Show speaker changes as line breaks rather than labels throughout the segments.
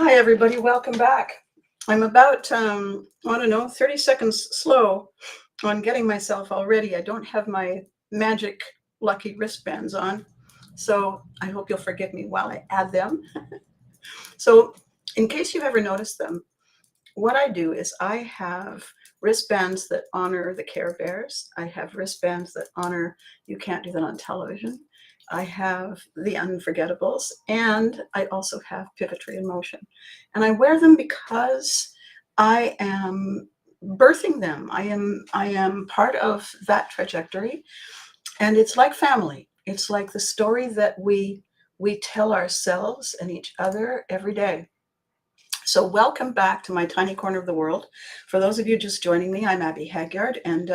Hi, everybody. Welcome back. I'm about, I don't know, 30 seconds slow on getting myself all ready. I don't have my magic lucky wristbands on, so I hope you'll forgive me while I add them. So, in case you've ever noticed them, what I do is I have wristbands that honor the Care Bears. I have wristbands that honor You Can't Do That on Television. I have the Unforgettables, and I also have Pivotry in Motion. And I wear them because I am birthing them. I am part of that trajectory, and it's like family. It's like the story that we tell ourselves and each other every day. So welcome back to my tiny corner of the world. For those of you just joining me, I'm Abby Haggard, and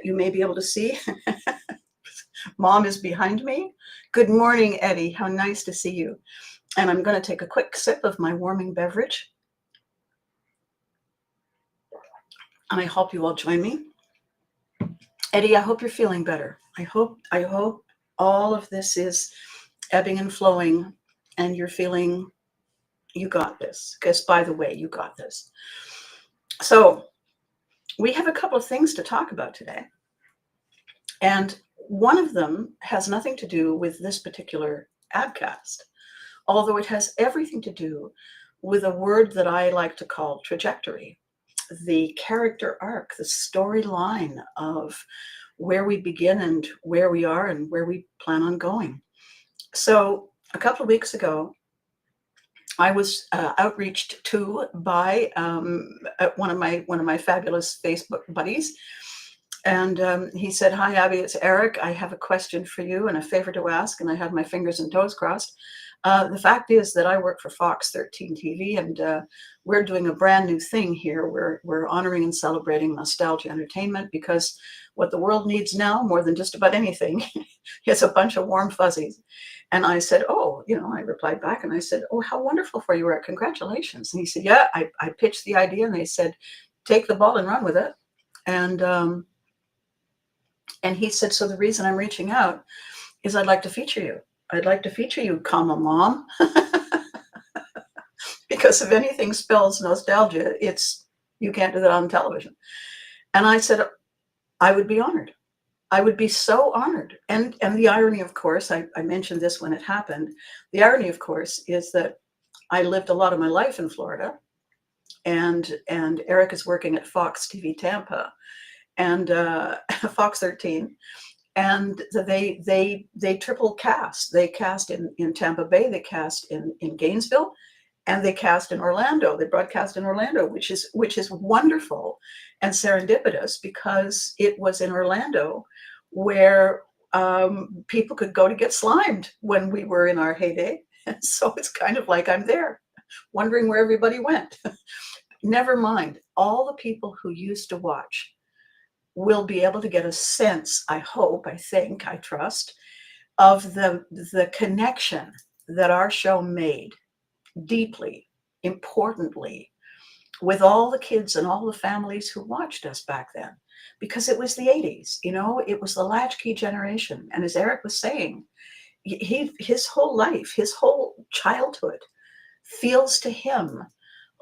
you may be able to see Mom is behind me. Good morning, Eddie. How nice to see you. And I'm going to take a quick sip of my warming beverage. And I hope you all join me. Eddie, I hope you're feeling better. I hope all of this is ebbing and flowing, and you're feeling you got this. Because, by the way, you got this. So we have a couple of things to talk about today. And one of them has nothing to do with this particular ABCAST, although it has everything to do with a word that I like to call trajectory, the character arc, the storyline of where we begin and where we are and where we plan on going. So a couple of weeks ago, I was outreached to by one of my fabulous Facebook buddies. And he said, "Hi, Abby, it's Eric. I have a question for you and a favor to ask." And I had my fingers and toes crossed. The fact is that I work for Fox 13 TV, and we're doing a brand new thing here. We're honoring and celebrating nostalgia entertainment, because what the world needs now, more than just about anything, is a bunch of warm fuzzies. And I said, "Oh," I replied back and I said, "Oh, how wonderful for you, Eric. Congratulations." And he said, "Yeah, I pitched the idea," and they said, "Take the ball and run with it." And he said, "So the reason I'm reaching out is I'd like to feature you. I'd like to feature you, comma, Mom." Because if anything spells nostalgia, it's You Can't Do That on Television. And I said, I would be honored. I would be so honored. And the irony, of course, I mentioned this when it happened. The irony, of course, is that I lived a lot of my life in Florida, and Eric is working at Fox TV Tampa, and Fox 13. And they triple cast. They cast in Tampa Bay, they cast in Gainesville, and they cast in Orlando. They broadcast in Orlando, which is wonderful and serendipitous, because it was in Orlando where people could go to get slimed when we were in our heyday. And so it's kind of like I'm there, wondering where everybody went. Never mind, all the people who used to watch will be able to get a sense, I hope, I think, I trust, of the connection that our show made deeply, importantly, with all the kids and all the families who watched us back then. Because it was the 80s, it was the latchkey generation. And as Eric was saying, his whole life, his whole childhood feels to him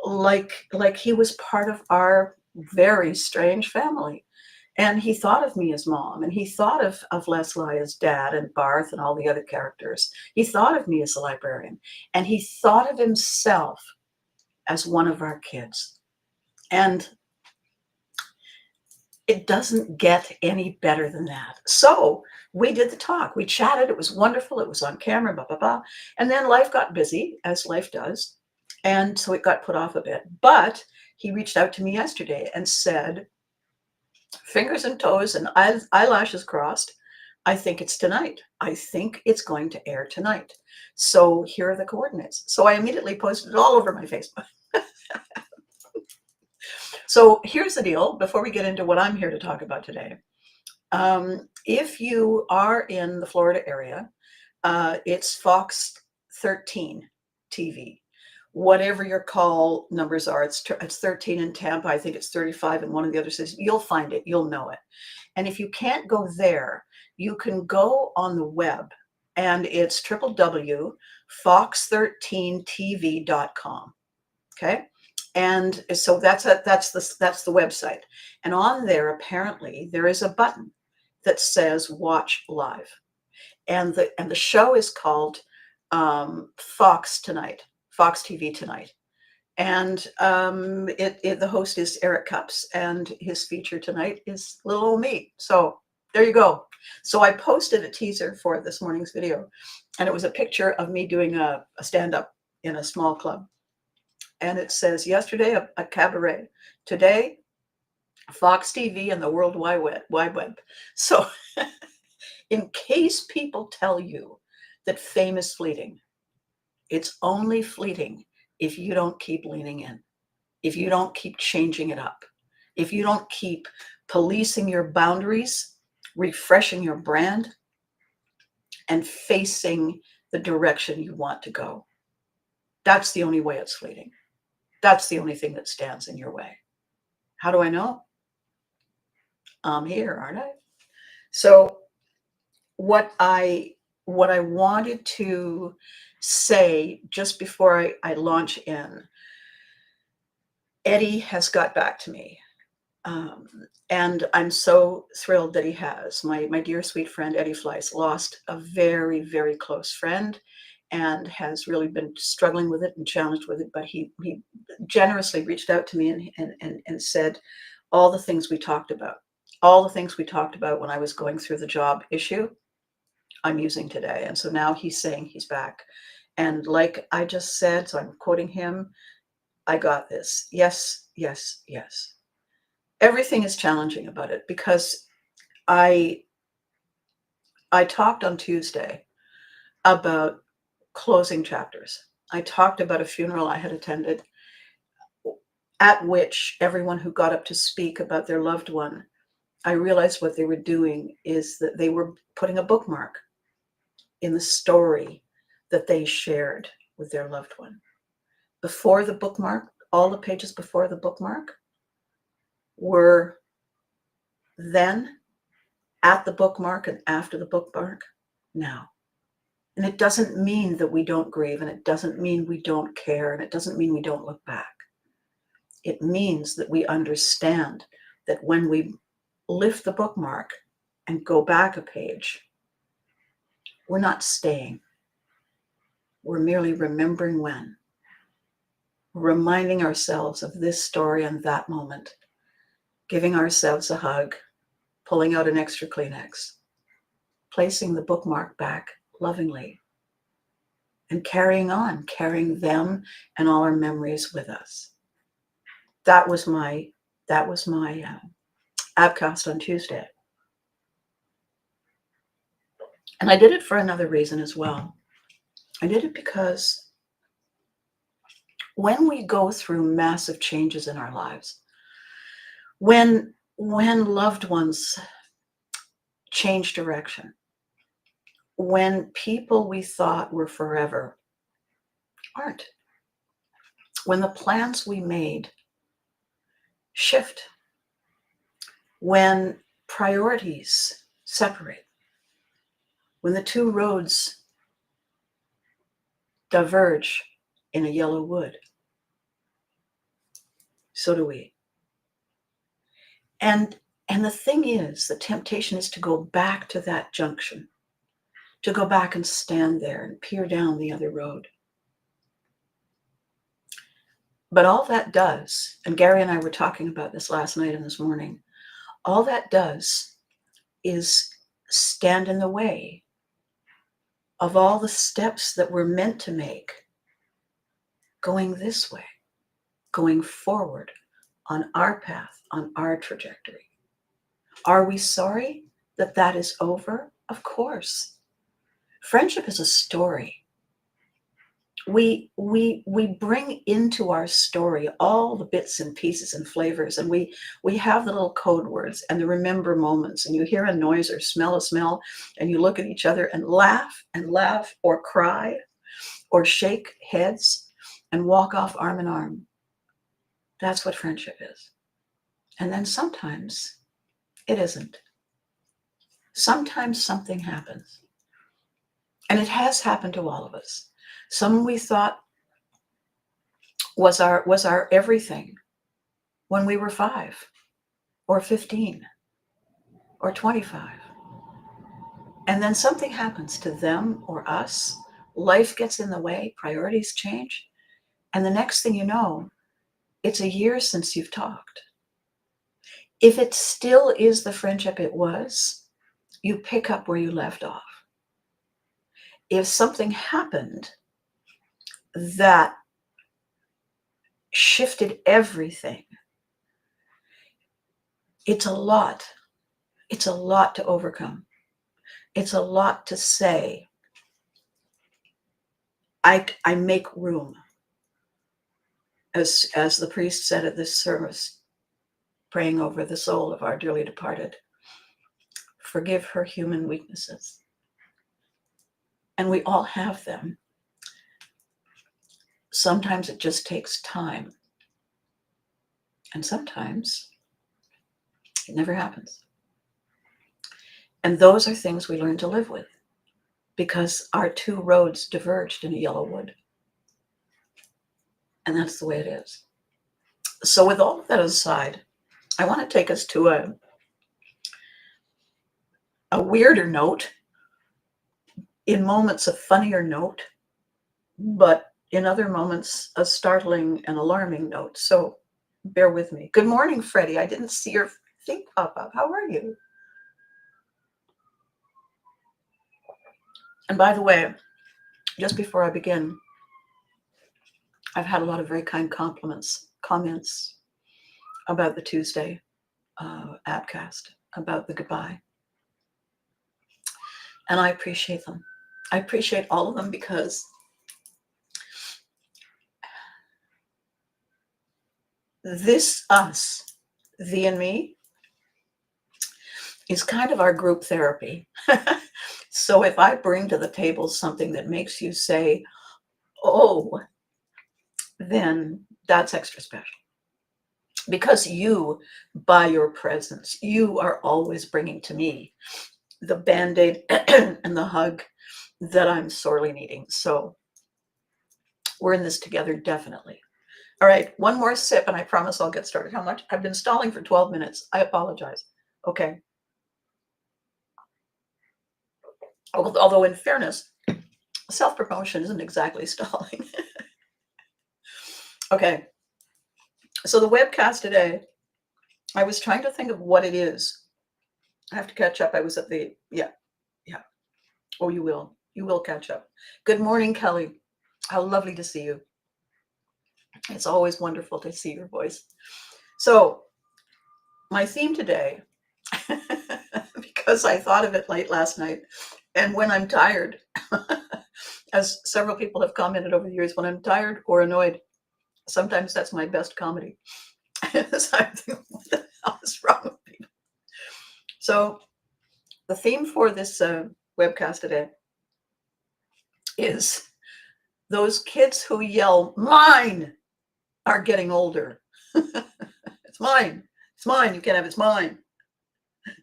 like he was part of our very strange family. And he thought of me as Mom, and he thought of Leslie as Dad, and Barth and all the other characters. He thought of me as a librarian, and he thought of himself as one of our kids. And it doesn't get any better than that. So we did the talk. We chatted. It was wonderful. It was on camera, blah, blah, blah. And then life got busy, as life does. And so it got put off a bit. But he reached out to me yesterday and said, fingers and toes and eyelashes crossed, I think it's tonight. I think it's going to air tonight. So here are the coordinates. So I immediately posted it all over my Facebook. So here's the deal, before we get into what I'm here to talk about today. If you are in the Florida area, it's Fox 13 TV. Whatever your call numbers are, it's 13 in Tampa. I think it's 35 in one of the other cities. You'll find it. You'll know it. And if you can't go there, you can go on the web, and it's www.fox13tv.com. Okay. And so that's the website. And on there, apparently, there is a button that says watch live. And the show is called Fox Tonight, Fox TV Tonight. And the host is Eric Cups, and his feature tonight is little old me. So there you go. So I posted a teaser for this morning's video, and it was a picture of me doing a stand-up in a small club. And it says, yesterday, a cabaret. Today, Fox TV and the World Wide Web. So in case people tell you that fame is fleeting, it's only fleeting if you don't keep leaning in, if you don't keep changing it up, if you don't keep policing your boundaries, refreshing your brand, and facing the direction you want to go. That's the only way it's fleeting. That's the only thing that stands in your way. How do I know? I'm here, aren't I? So what I wanted to say just before I launch in, Eddie has got back to me. And I'm so thrilled that he has. My dear sweet friend Eddie Fleiss lost a very, very close friend and has really been struggling with it and challenged with it. But he generously reached out to me and said all the things we talked about, when I was going through the job issue, I'm using today. And so now he's saying he's back. And like I just said, so I'm quoting him, I got this. Yes, yes, yes. Everything is challenging about it because I talked on Tuesday about closing chapters. I talked about a funeral I had attended at which everyone who got up to speak about their loved one, I realized what they were doing is that they were putting a bookmark in the story that they shared with their loved one. Before the bookmark, all the pages before the bookmark were then, at the bookmark, and after the bookmark, now. And it doesn't mean that we don't grieve, and it doesn't mean we don't care, and it doesn't mean we don't look back. It means that we understand that when we lift the bookmark and go back a page, we're not staying. We're merely remembering when. We're reminding ourselves of this story and that moment, giving ourselves a hug, pulling out an extra Kleenex, placing the bookmark back lovingly, and carrying on, carrying them and all our memories with us. That was my ABCAST on Tuesday. And I did it for another reason as well. I did it because when we go through massive changes in our lives, when loved ones change direction, when people we thought were forever aren't, when the plans we made shift, when priorities separate, when the two roads diverge in a yellow wood, so do we. And the thing is, the temptation is to go back to that junction, to go back and stand there and peer down the other road. But all that does, and Gary and I were talking about this last night and this morning, all that does is stand in the way of all the steps that we're meant to make going this way, going forward on our path, on our trajectory. Are we sorry that that is over? Of course. Friendship is a story. We bring into our story all the bits and pieces and flavors, and we have the little code words and the remember moments, and you hear a noise or smell a smell, and you look at each other and laugh or cry or shake heads and walk off arm in arm. That's what friendship is. And then sometimes it isn't. Sometimes something happens. And it has happened to all of us. Some we thought was our everything when we were 5 or 15 or 25. And then something happens to them or us. Life gets in the way, priorities change. And the next thing you know, it's a year since you've talked. If it still is the friendship it was, you pick up where you left off. If something happened that shifted everything, it's a lot. It's a lot to overcome. It's a lot to say, I make room. As the priest said at this service, praying over the soul of our dearly departed, forgive her human weaknesses. And we all have them. Sometimes it just takes time. And sometimes it never happens. And those are things we learn to live with, because our two roads diverged in a yellow wood. And that's the way it is. So with all of that aside, I want to take us to a weirder note, in moments a funnier note, but in other moments a startling and alarming note. So bear with me. Good morning, Freddie. I didn't see your thing pop up. How are you? And by the way, just before I begin, I've had a lot of very kind comments about the Tuesday ABCAST, about the goodbye. And I appreciate them. I appreciate all of them, because this us, thee and me, is kind of our group therapy. So if I bring to the table something that makes you say, oh, then that's extra special. Because you, by your presence, you are always bringing to me the Band-Aid and the hug that I'm sorely needing. So we're in this together, definitely. All right, one more sip and I promise I'll get started. How much? I've been stalling for 12 minutes. I apologize. Okay. Although in fairness, self-promotion isn't exactly stalling. Okay. So the webcast today, I was trying to think of what it is. I have to catch up. I was at the, yeah. Oh, you will catch up. Good morning, Kelly. How lovely to see you. It's always wonderful to see your voice. So my theme today, because I thought of it late last night, and when I'm tired, as several people have commented over the years, when I'm tired or annoyed, sometimes that's my best comedy. So I'm thinking, what the hell is wrong with people? So the theme for this webcast today is those kids who yell, mine, are getting older. It's mine. It's mine. You can't have it. It's mine.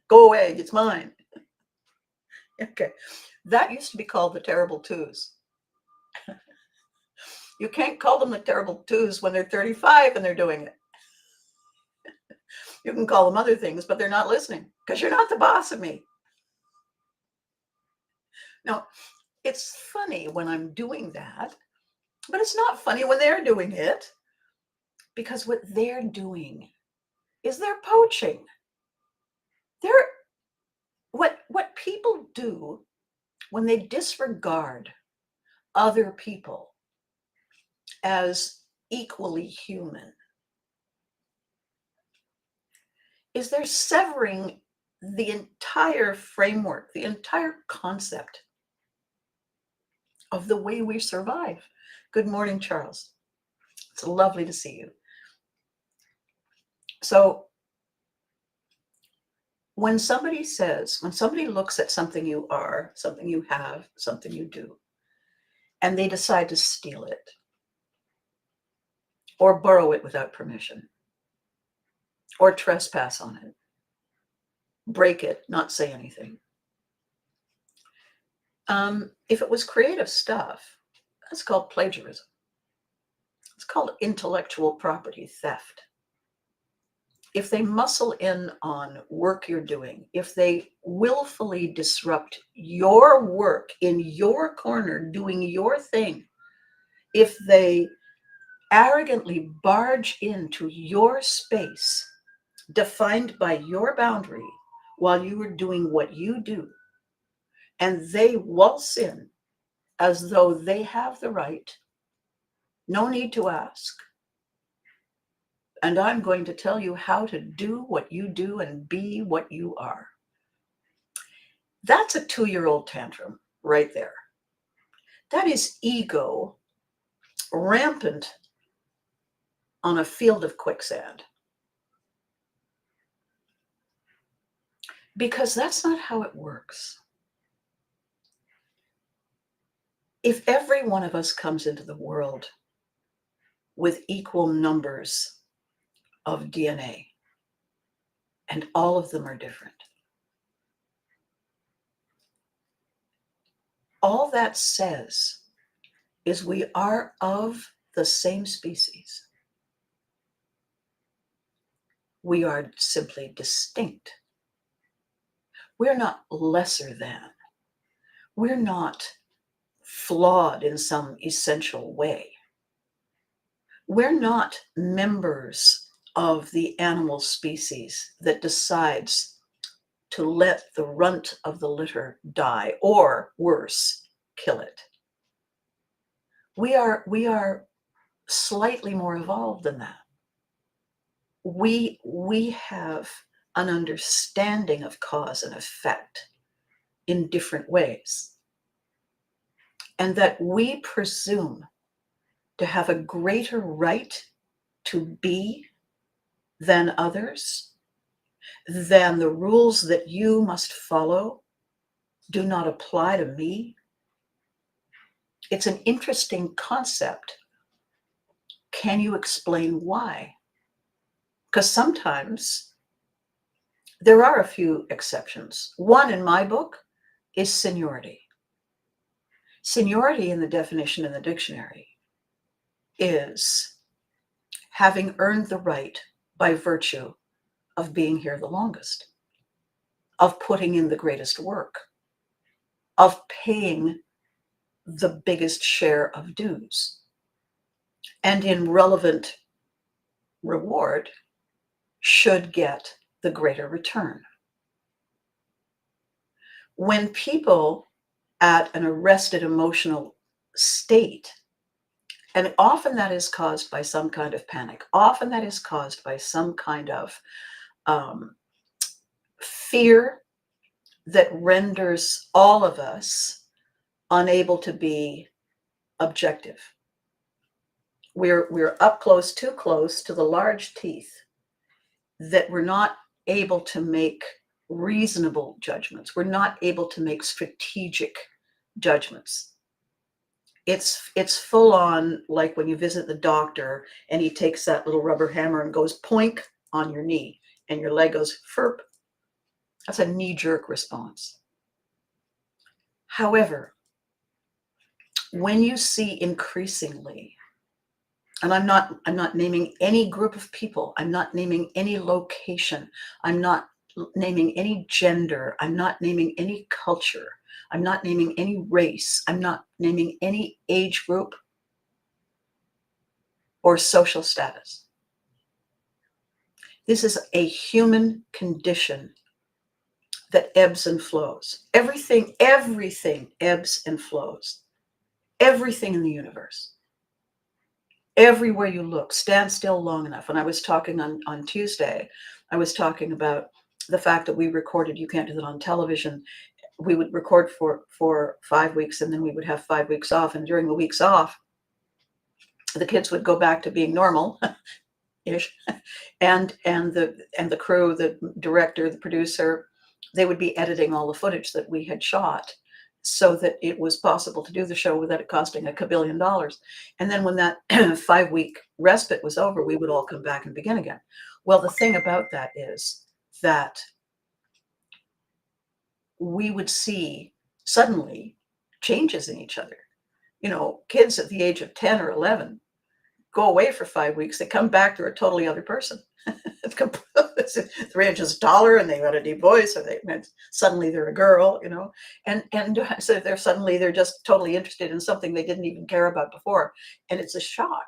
Go away. It's mine. Okay. That used to be called the terrible twos. You can't call them the terrible twos when they're 35 and they're doing it. You can call them other things, but they're not listening, because you're not the boss of me. Now, it's funny when I'm doing that, but it's not funny when they're doing it, because what they're doing is they're poaching. What people do when they disregard other people as equally human is they're severing the entire framework, the entire concept of the way we survive. Good morning, Charles. It's lovely to see you. So when somebody looks at something you are, something you have, something you do, and they decide to steal it or borrow it without permission or trespass on it, break it, not say anything. If it was creative stuff, that's called plagiarism. It's called intellectual property theft. If they muscle in on work you're doing, if they willfully disrupt your work in your corner, doing your thing, if they arrogantly barge into your space, defined by your boundary, while you are doing what you do, and they waltz in as though they have the right, no need to ask, and I'm going to tell you how to do what you do and be what you are. That's a 2-year-old tantrum right there. That is ego rampant on a field of quicksand. Because that's not how it works. If every one of us comes into the world with equal numbers of DNA, and all of them are different, all that says is we are of the same species. We are simply distinct. We're not lesser than. We're not flawed in some essential way. We're not members of the animal species that decides to let the runt of the litter die, or worse, kill it. We are slightly more evolved than that. We have an understanding of cause and effect in different ways, and that we presume to have a greater right to be than others, than the rules that you must follow do not apply to me. It's an interesting concept. Can you explain why? Because sometimes there are a few exceptions. One in my book is seniority. Seniority in the definition in the dictionary is having earned the right by virtue of being here the longest, of putting in the greatest work, of paying the biggest share of dues, and in relevant reward should get the greater return. When people at an arrested emotional state, and often that is caused by some kind of panic, often that is caused by some kind of fear that renders all of us unable to be objective. We're up close, too close to the large teeth, that we're not able to make reasonable judgments. We're not able to make strategic judgments. It's full on, like when you visit the doctor and he takes that little rubber hammer and goes poink on your knee and your leg goes ferp. That's a knee-jerk response. However, when you see increasingly, and I'm not naming any group of people, I'm not naming any location, I'm not naming any gender, I'm not naming any culture, I'm not naming any race, I'm not naming any age group or social status. This is a human condition that ebbs and flows. Everything ebbs and flows. Everything in the universe. Everywhere you look, stand still long enough. When I was talking on Tuesday, I was talking about the fact that we recorded, you can't do that on television. We would record for 5 weeks and then we would have 5 weeks off. And during the weeks off, the kids would go back to being normal ish. And the crew, the director, the producer, they would be editing all the footage that we had shot so that it was possible to do the show without it costing $1 kabillion. And then when that 5-week respite was over, we would all come back and begin again. Well, the thing about that is that we would see suddenly changes in each other. You know, kids at the age of 10 or 11 go away for 5 weeks, they come back, they're a totally other person. They're just taller and they got a deep voice, or suddenly they're a girl, and so they're just totally interested in something they didn't even care about before, and it's a shock.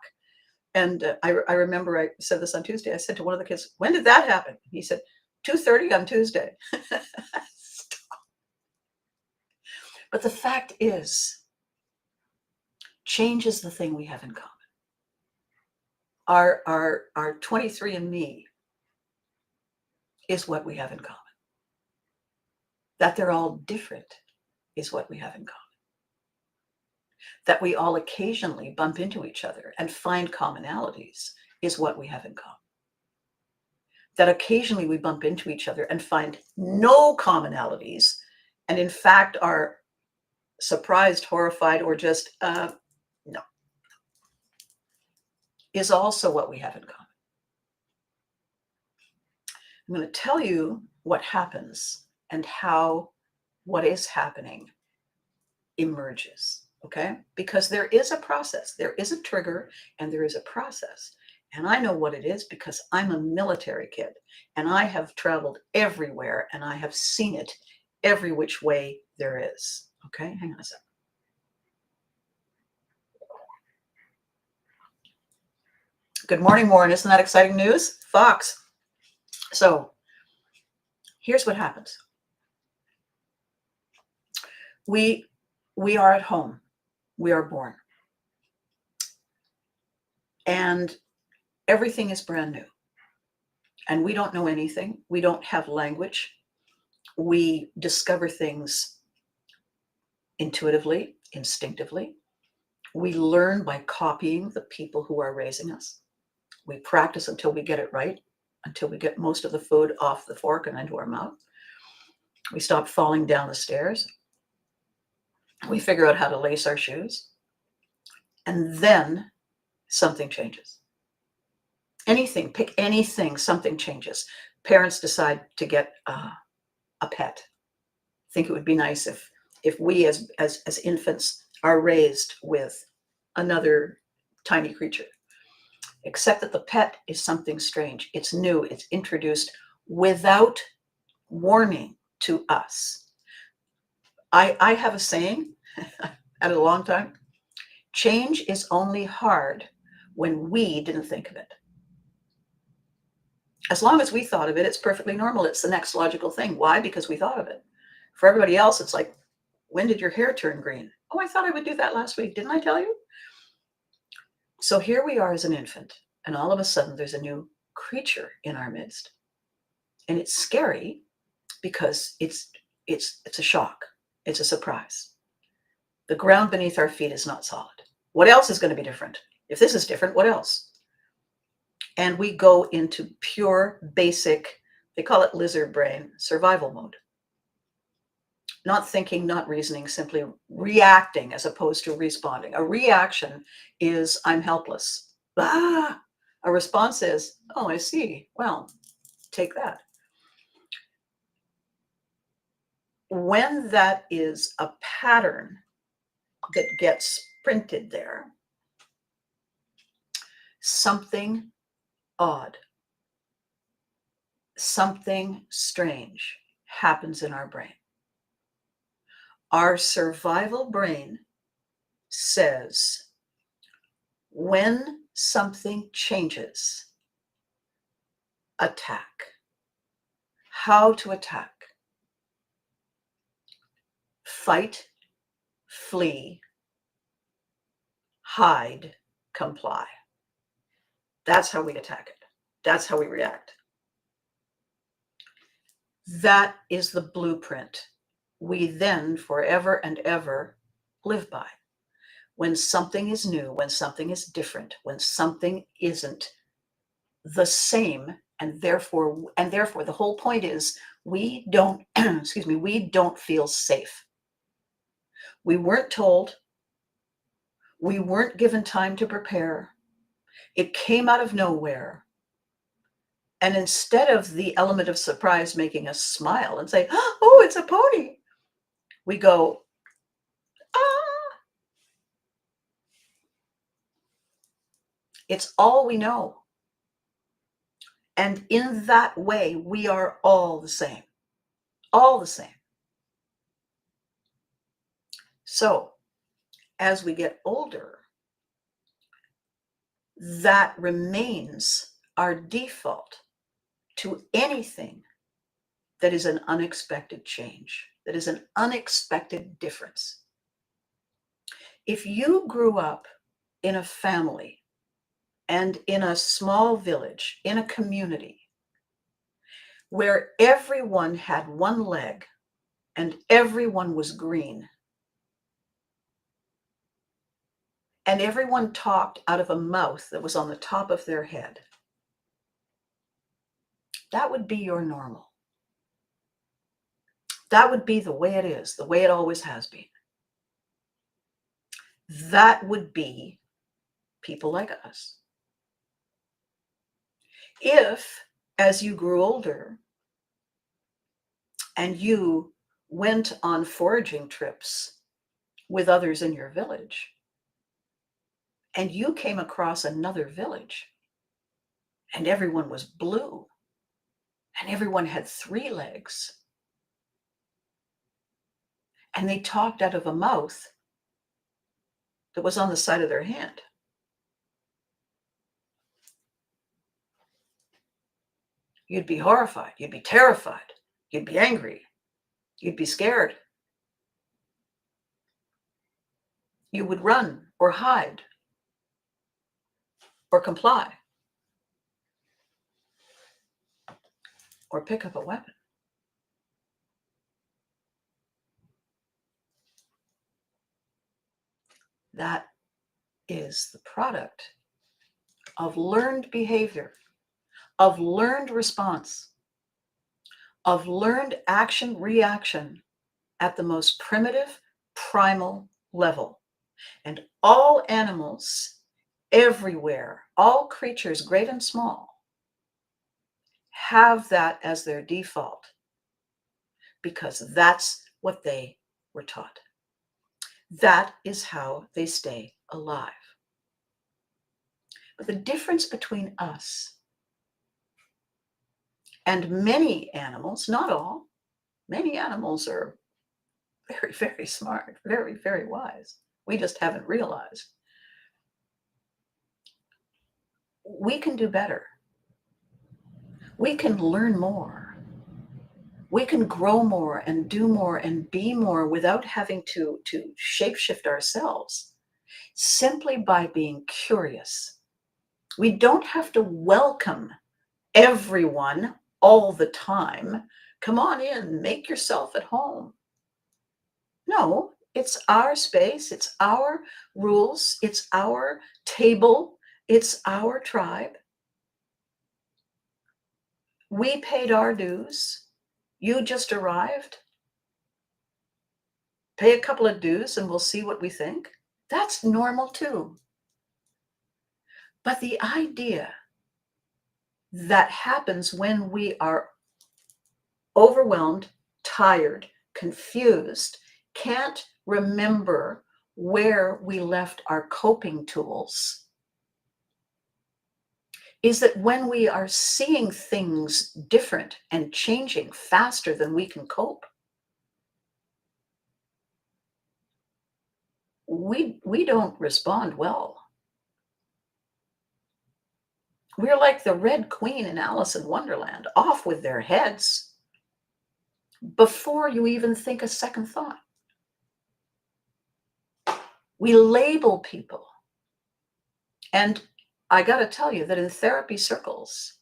And I remember I said this on Tuesday. I said to one of the kids, "When did that happen?" He said, 2:30 on Tuesday. But the fact is, change is the thing we have in common. Our 23andMe is what we have in common. That they're all different is what we have in common. That we all occasionally bump into each other and find commonalities is what we have in common. That occasionally we bump into each other and find no commonalities, and in fact are surprised, horrified, or just no, is also what we have in common. I'm going to tell you what happens and how what is happening emerges, okay? Because there is a process, there is a trigger, and there is a process. And I know what it is because I'm a military kid, and I have traveled everywhere, and I have seen it every which way there is. Okay, hang on a second. Good morning, Warren. Isn't that exciting news? Fox. So here's what happens. We are at home. We are born. And everything is brand new. And we don't know anything. We don't have language. We discover things intuitively, instinctively. We learn by copying the people who are raising us. We practice until we get it right, until we get most of the food off the fork and into our mouth. We stop falling down the stairs. We figure out how to lace our shoes. And then something changes. Anything, pick anything, something changes. Parents decide to get a pet. Think it would be nice if we as infants are raised with another tiny creature. Except that the pet is something strange. It's new. It's introduced without warning to us. I have a saying, had it a long time. Change is only hard when we didn't think of it. As long as we thought of it, it's perfectly normal. It's the next logical thing. Why? Because we thought of it. For everybody else, it's like, when did your hair turn green? Oh, I thought I would do that last week. Didn't I tell you? So here we are as an infant, and all of a sudden there's a new creature in our midst. And it's scary because it's a shock. It's a surprise. The ground beneath our feet is not solid. What else is going to be different? If this is different, what else? And we go into pure, basic, they call it lizard brain, survival mode. Not thinking, not reasoning, simply reacting as opposed to responding. A reaction is, I'm helpless. Ah! A response is, oh, I see. Well, take that. When that is a pattern that gets printed there, something odd, something strange happens in our brain. Our survival brain says, when something changes, attack. How to attack? Fight, flee, hide, comply. That's how we attack it. That's how we react. That is the blueprint we then forever and ever live by. When something is new, when something is different, when something isn't the same, and therefore the whole point is we don't, we don't feel safe. We weren't told. We weren't given time to prepare. It came out of nowhere. And instead of the element of surprise making us smile and say, oh, it's a pony, we go, ah. It's all we know. And in that way, we are all the same. All the same. So, as we get older, that remains our default to anything that is an unexpected change, that is an unexpected difference. If you grew up in a family and in a small village, in a community, where everyone had one leg and everyone was green, and everyone talked out of a mouth that was on the top of their head, that would be your normal. That would be the way it is, the way it always has been. That would be people like us. If, as you grew older and you went on foraging trips with others in your village, and you came across another village and everyone was blue and everyone had 3 legs and they talked out of a mouth that was on the side of their hand, you'd be horrified, you'd be terrified, you'd be angry, you'd be scared. You would run or hide or comply or pick up a weapon. That is the product of learned behavior, of learned response, of learned action reaction at the most primitive, primal level. And all animals everywhere, all creatures, great and small, have that as their default because that's what they were taught. That is how they stay alive. But the difference between us and many animals, not all, many animals are very, very smart, very, very wise. We just haven't realized. We can do better. We can learn more. We can grow more and do more and be more without having to shapeshift ourselves, simply by being curious. We don't have to welcome everyone all the time. Come on in, make yourself at home. No, it's our space, it's our rules, it's our table, it's our tribe. We paid our dues. You just arrived. Pay a couple of dues and we'll see what we think. That's normal too. But the idea that happens when we are overwhelmed, tired, confused, can't remember where we left our coping tools, is that when we are seeing things different and changing faster than we can cope, we don't respond well. We're like the Red Queen in Alice in Wonderland, off with their heads before you even think a second thought. We label people. And I got to tell you that in therapy circles,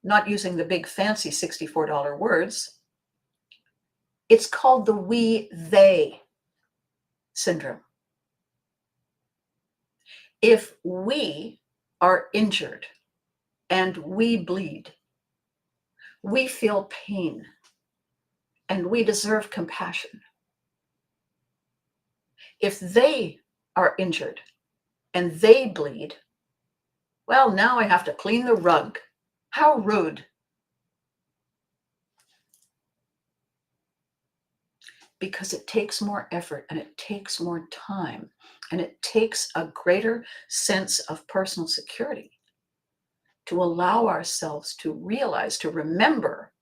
not using the big fancy $64 words, it's called the we-they syndrome. If we are injured and we bleed, we feel pain and we deserve compassion. If they are injured and they bleed, well, now I have to clean the rug. How rude. because it takes more effort and it takes more time and it takes a greater sense of personal security to allow ourselves to realize, to remember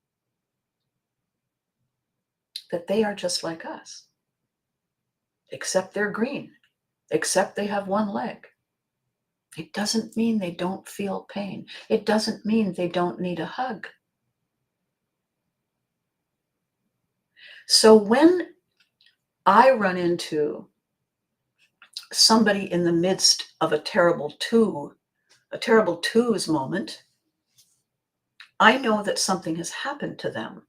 that they are just like us, except they're green, except they have one leg. It doesn't mean they don't feel pain. It doesn't mean they don't need a hug. So when I run into somebody in the midst of a terrible twos moment, I know that something has happened to them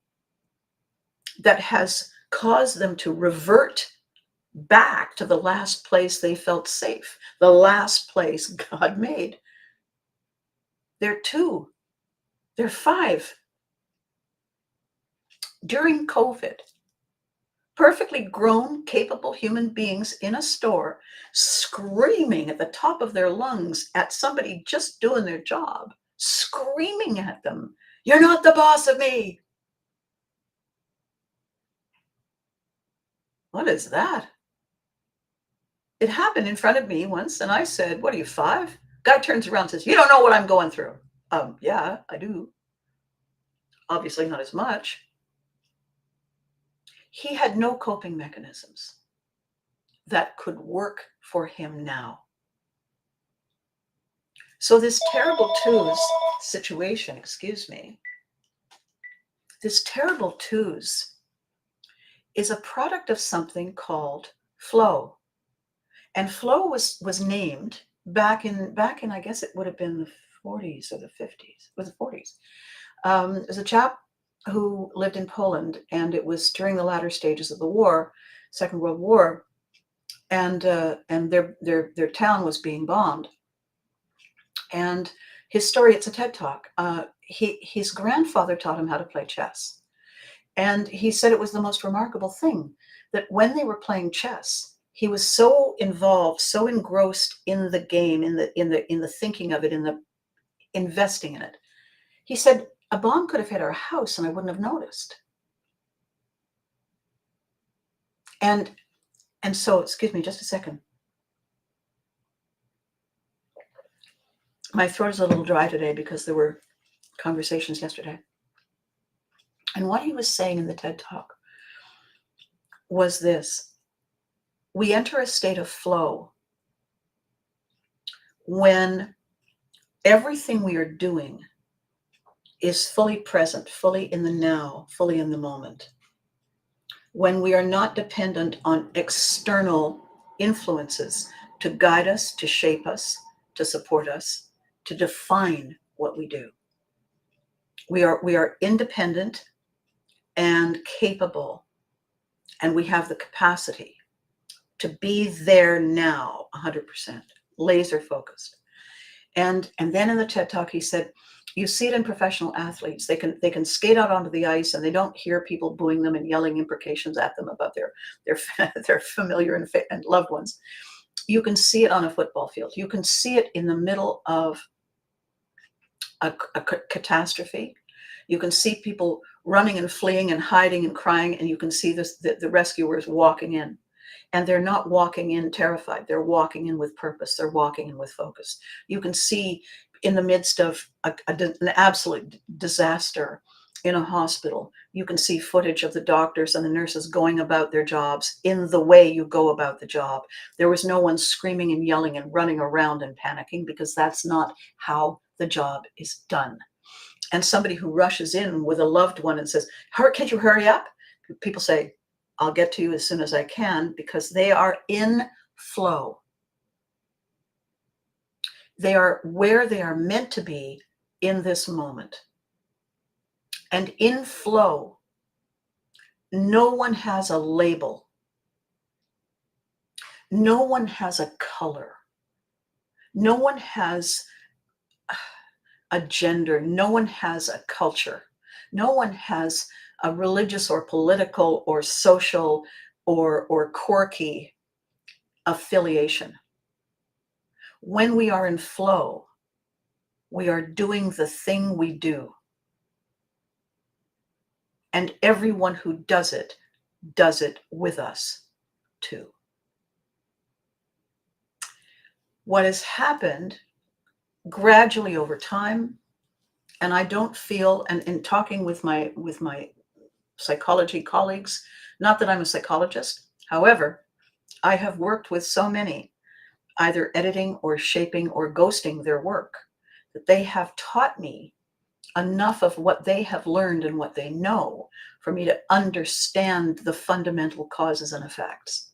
that has caused them to revert back to the last place they felt safe, the last place God made. They're 2, they're 5. During COVID, perfectly grown, capable human beings in a store screaming at the top of their lungs at somebody just doing their job, screaming at them, "You're not the boss of me." What is that? It happened in front of me once, and I said, "What are you, 5?" Guy turns around and says, "You don't know what I'm going through." Yeah, I do. Obviously not as much. He had no coping mechanisms that could work for him now. So this terrible twos situation, this terrible twos is a product of something called flow. And flow was named back in I guess it would have been the 40s or the 50s. It was the 40s. There's a chap who lived in Poland, and it was during the latter stages of the war, Second World War, and their town was being bombed. And his story, it's a TED Talk. His grandfather taught him how to play chess. And he said it was the most remarkable thing that when they were playing chess, he was so involved, so engrossed in the game, in the thinking of it, in the investing in it. He said, a bomb could have hit our house and I wouldn't have noticed. And so, excuse me, just a second. My throat is a little dry today because there were conversations yesterday. And what he was saying in the TED Talk was this: we enter a state of flow when everything we are doing is fully present, fully in the now, fully in the moment. When we are not dependent on external influences to guide us, to shape us, to support us, to define what we do. We are independent and capable, and we have the capacity to be there now 100%, laser focused. And then in the TED Talk, he said, you see it in professional athletes. They can skate out onto the ice and they don't hear people booing them and yelling imprecations at them about their familiar and loved ones. You can see it on a football field. You can see it in the middle of a catastrophe. You can see people running and fleeing and hiding and crying, and you can see the rescuers walking in. And they're not walking in terrified. They're walking in with purpose. They're walking in with focus. You can see in the midst of an absolute disaster in a hospital, you can see footage of the doctors and the nurses going about their jobs in the way you go about the job. There was no one screaming and yelling and running around and panicking, because that's not how the job is done. And somebody who rushes in with a loved one and says, "Can't you hurry up?" People say, "I'll get to you as soon as I can," because they are in flow. They are where they are meant to be in this moment. And in flow, no one has a label. No one has a color. No one has a gender. No one has a culture. No one has a religious or political or social or quirky affiliation. When we are in flow, we are doing the thing we do. And everyone who does it does it with us too. What has happened gradually over time, and I don't feel, and in talking with my psychology colleagues, not that I'm a psychologist, however, I have worked with so many, either editing or shaping or ghosting their work, that they have taught me enough of what they have learned and what they know for me to understand the fundamental causes and effects.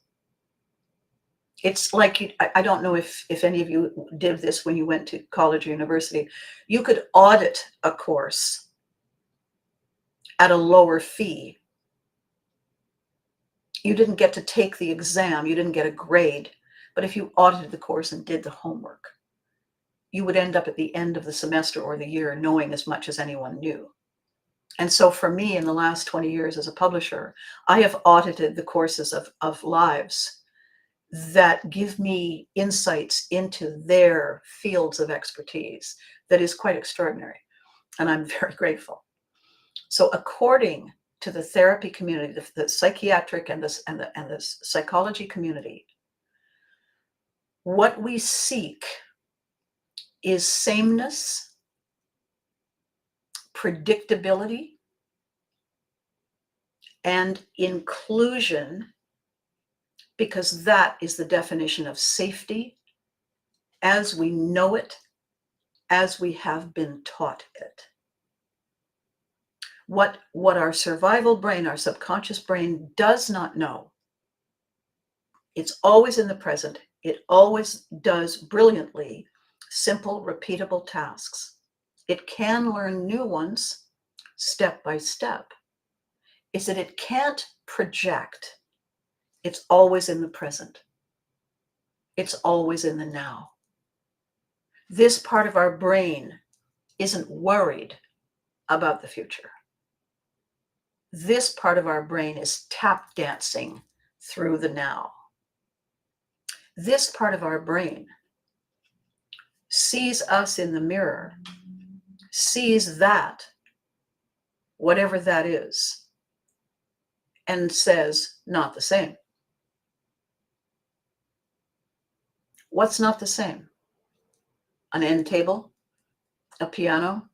It's like, I don't know if any of you did this when you went to college or university. You could audit a course at a lower fee. You didn't get to take the exam, you didn't get a grade, but if you audited the course and did the homework, you would end up at the end of the semester or the year knowing as much as anyone knew. And so for me, in the last 20 years as a publisher, I have audited the courses of lives that give me insights into their fields of expertise that is quite extraordinary. And I'm very grateful. So according to the therapy community, the psychiatric and the psychology community, what we seek is sameness, predictability, and inclusion, because that is the definition of safety as we know it, as we have been taught it. What our survival brain, our subconscious brain does not know, it's always in the present, it always does brilliantly simple, repeatable tasks. It can learn new ones step by step. Is that it can't project. It's always in the present. It's always in the now. This part of our brain isn't worried about the future. This part of our brain is tap dancing through the now. This part of our brain sees us in the mirror, sees that, whatever that is, and says, not the same. What's not the same? An end table, a piano,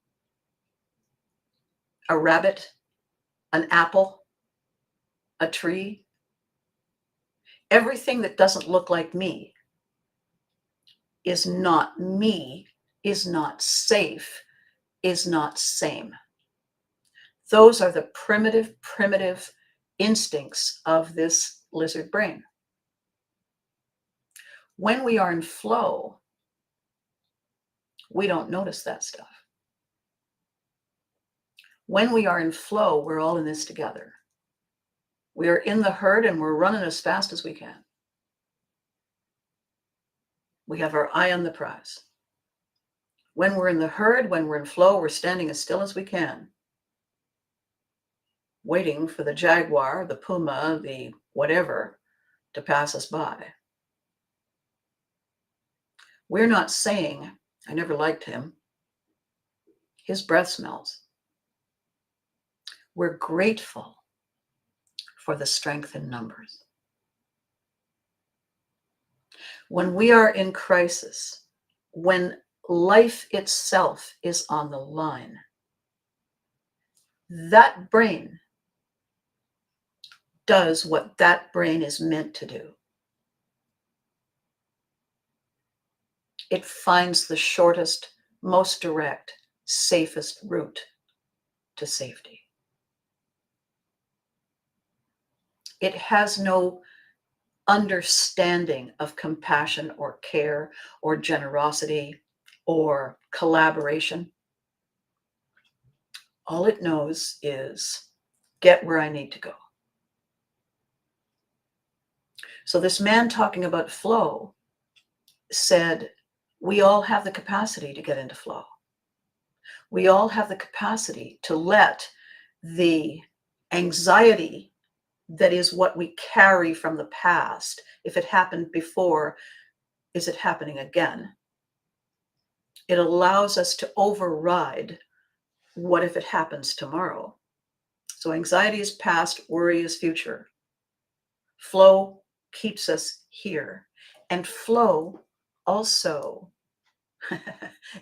a rabbit, an apple, a tree. Everything that doesn't look like me is not me, is not safe, is not same. Those are the primitive instincts of this lizard brain. When we are in flow, we don't notice that stuff. When we are in flow, we're all in this together. We are in the herd and we're running as fast as we can. We have our eye on the prize. When we're in the herd, when we're in flow, we're standing as still as we can, waiting for the jaguar, the puma, the whatever, to pass us by. We're not saying, I never liked him. His breath smells. We're grateful for the strength in numbers. When we are in crisis, when life itself is on the line, that brain does what that brain is meant to do. It finds the shortest, most direct, safest route to safety. It has no understanding of compassion or care or generosity or collaboration. All it knows is get where I need to go. So this man talking about flow said, we all have the capacity to get into flow. We all have the capacity to let the anxiety that is what we carry from the past, if it happened before, is it happening again? It allows us to override what if it happens tomorrow. So anxiety is past, worry is future. Flow keeps us here. And flow also,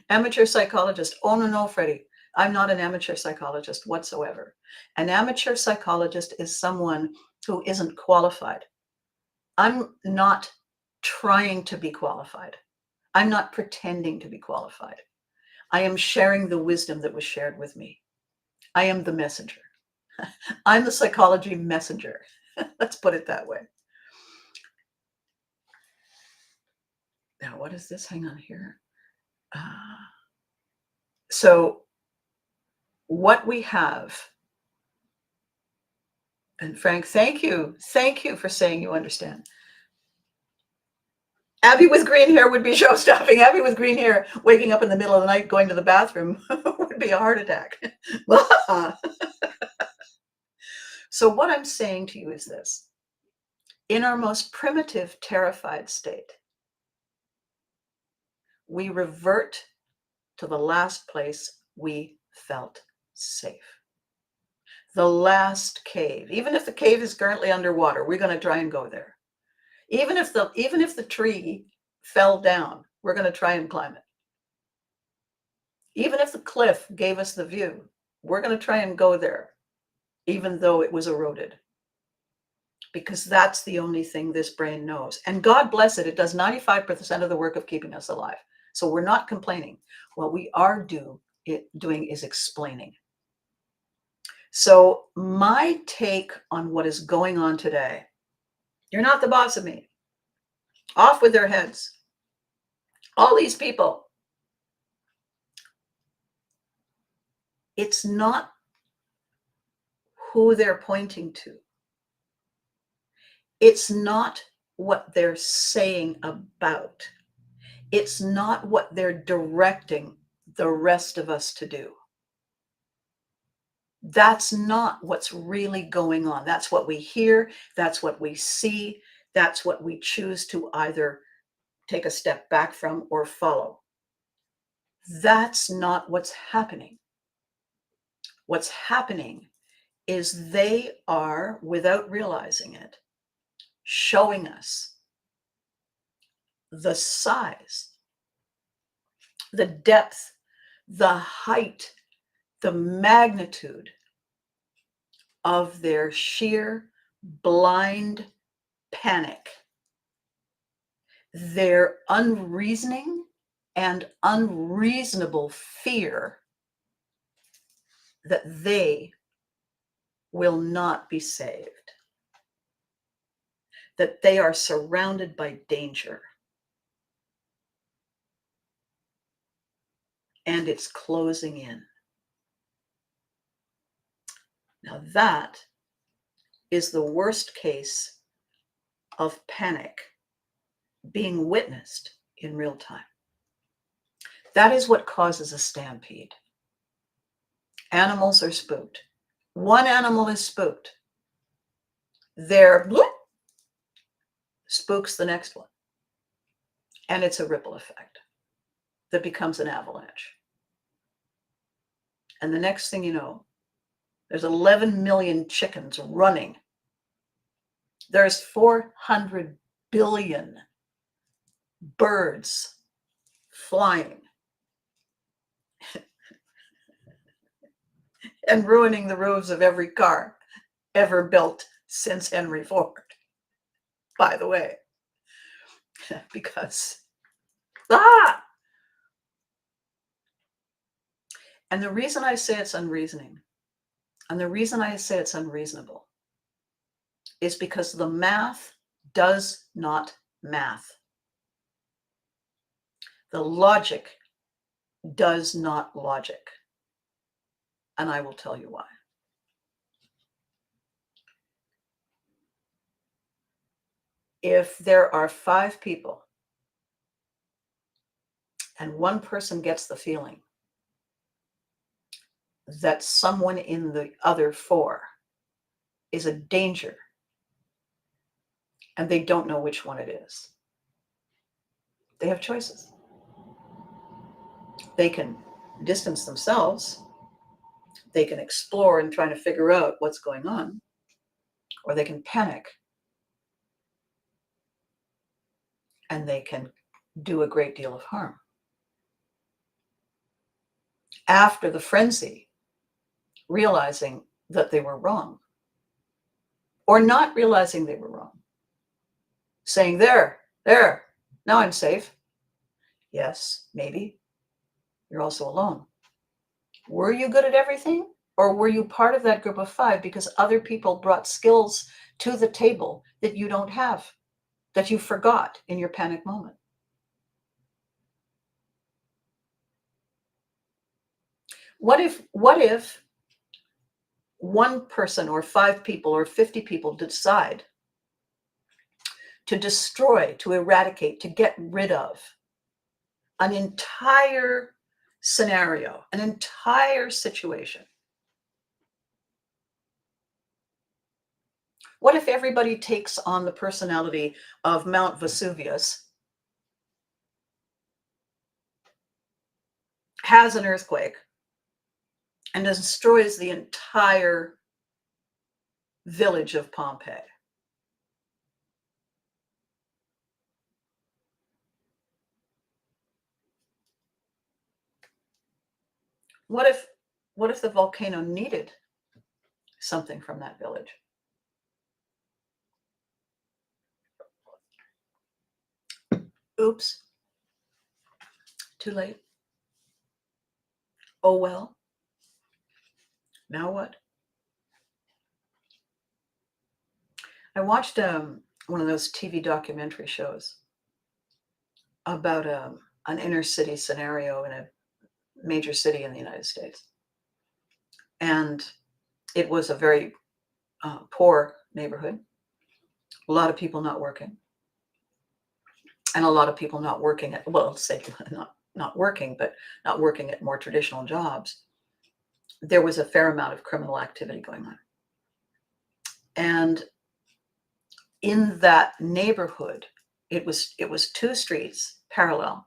amateur psychologist. Oh, no, Freddie. I'm not an amateur psychologist whatsoever. An amateur psychologist is someone who isn't qualified. I'm not trying to be qualified. I'm not pretending to be qualified. I am sharing the wisdom that was shared with me. I am the messenger. I'm the psychology messenger. Let's put it that way. Now, what is this? Hang on here. So what we have, and Frank, thank you. Thank you for saying you understand. Abby with green hair would be show stopping. Abby with green hair waking up in the middle of the night going to the bathroom would be a heart attack. So what I'm saying to you is this. In our most primitive, terrified state, we revert to the last place we felt safe. The last cave. Even if the cave is currently underwater, we're going to try and go there. Even if the tree fell down, we're going to try and climb it. Even if the cliff gave us the view, we're going to try and go there, even though it was eroded. Because that's the only thing this brain knows. And God bless it, it does 95% of the work of keeping us alive. So we're not complaining. What we are doing is explaining. So my take on what is going on today, you're not the boss of me. Off with their heads. All these people. It's not who they're pointing to. It's not what they're saying about. It's not what they're directing the rest of us to do. That's not what's really going on. That's what we hear. That's what we see. That's what we choose to either take a step back from or follow. That's not what's happening. What's happening is they are, without realizing it, showing us the size, the depth, the height, the magnitude of their sheer blind panic, their unreasoning and unreasonable fear that they will not be saved, that they are surrounded by danger. And it's closing in. Now that is the worst case of panic being witnessed in real time. That is what causes a stampede. Animals are spooked. One animal is spooked. Their bloop spooks the next one. And it's a ripple effect that becomes an avalanche. And the next thing you know, there's 11 million chickens running. There's 400 billion birds flying and ruining the roofs of every car ever built since Henry Ford, by the way. Because, and the reason I say it's unreasoning, and the reason I say it's unreasonable, is because the math does not math. The logic does not logic. And I will tell you why. If there are 5 people and one person gets the feeling that someone in the other 4 is a danger and they don't know which one it is, they have choices. They can distance themselves. They can explore and try to figure out what's going on, or they can panic and they can do a great deal of harm. After the frenzy, realizing that they were wrong, or not realizing they were wrong, saying, there, now I'm safe. Yes, maybe. You're also alone. Were you good at everything? Or were you part of that group of 5 because other people brought skills to the table that you don't have, that you forgot in your panic moment? What if one person or 5 people or 50 people decide to destroy, to eradicate, to get rid of an entire scenario, an entire situation? What if everybody takes on the personality of Mount Vesuvius, has an earthquake, and destroys the entire village of Pompeii? What if the volcano needed something from that village? Oops. Too late. Oh well. Now what? I watched one of those TV documentary shows about an inner city scenario in a major city in the United States. And it was a very poor neighborhood, a lot of people not working, and a lot of people not working at, well, say not working, but not working at more traditional jobs. There was a fair amount of criminal activity going on. And in that neighborhood, it was 2 streets parallel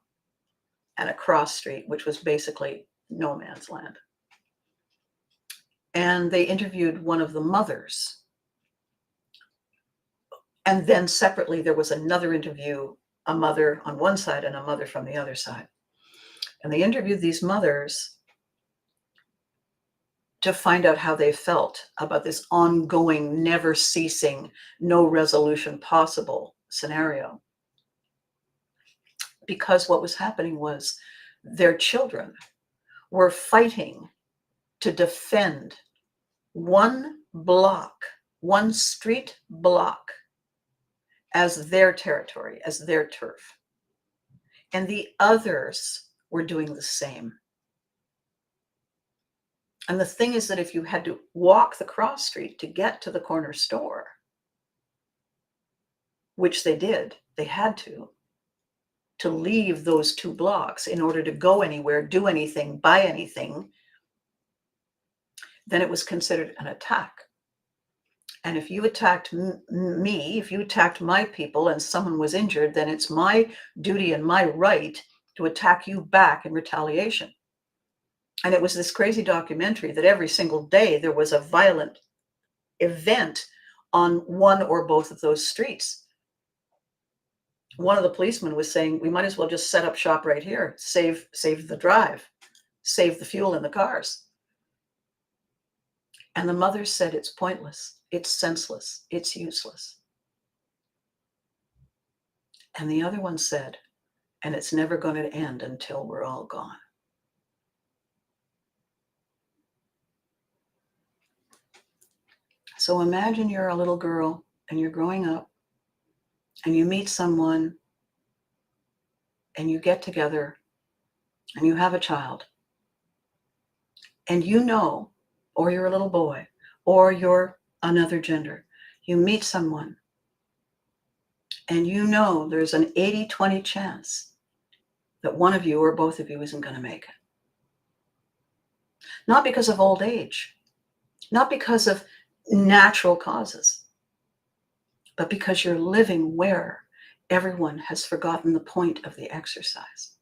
and a cross street, which was basically no man's land. And they interviewed one of the mothers. And then separately, there was another interview, a mother on one side and a mother from the other side. And they interviewed these mothers to find out how they felt about this ongoing, never ceasing, no resolution possible scenario. Because what was happening was their children were fighting to defend one block, one street block, as their territory, as their turf. And the others were doing the same. And the thing is that if you had to walk the cross street to get to the corner store, which they did, they had to leave those 2 blocks in order to go anywhere, do anything, buy anything, then it was considered an attack. And if you attacked me, if you attacked my people and someone was injured, then it's my duty and my right to attack you back in retaliation. And it was this crazy documentary that every single day there was a violent event on one or both of those streets. One of the policemen was saying, we might as well just set up shop right here, save the drive, save the fuel in the cars. And the mother said, it's pointless, it's senseless, it's useless. And the other one said, and it's never going to end until we're all gone. So imagine you're a little girl and you're growing up and you meet someone and you get together and you have a child and you know, or you're a little boy, or you're another gender, you meet someone and you know there's an 80-20 chance that one of you or both of you isn't going to make it. Not because of old age, not because of natural causes, but because you're living where everyone has forgotten the point of the exercise.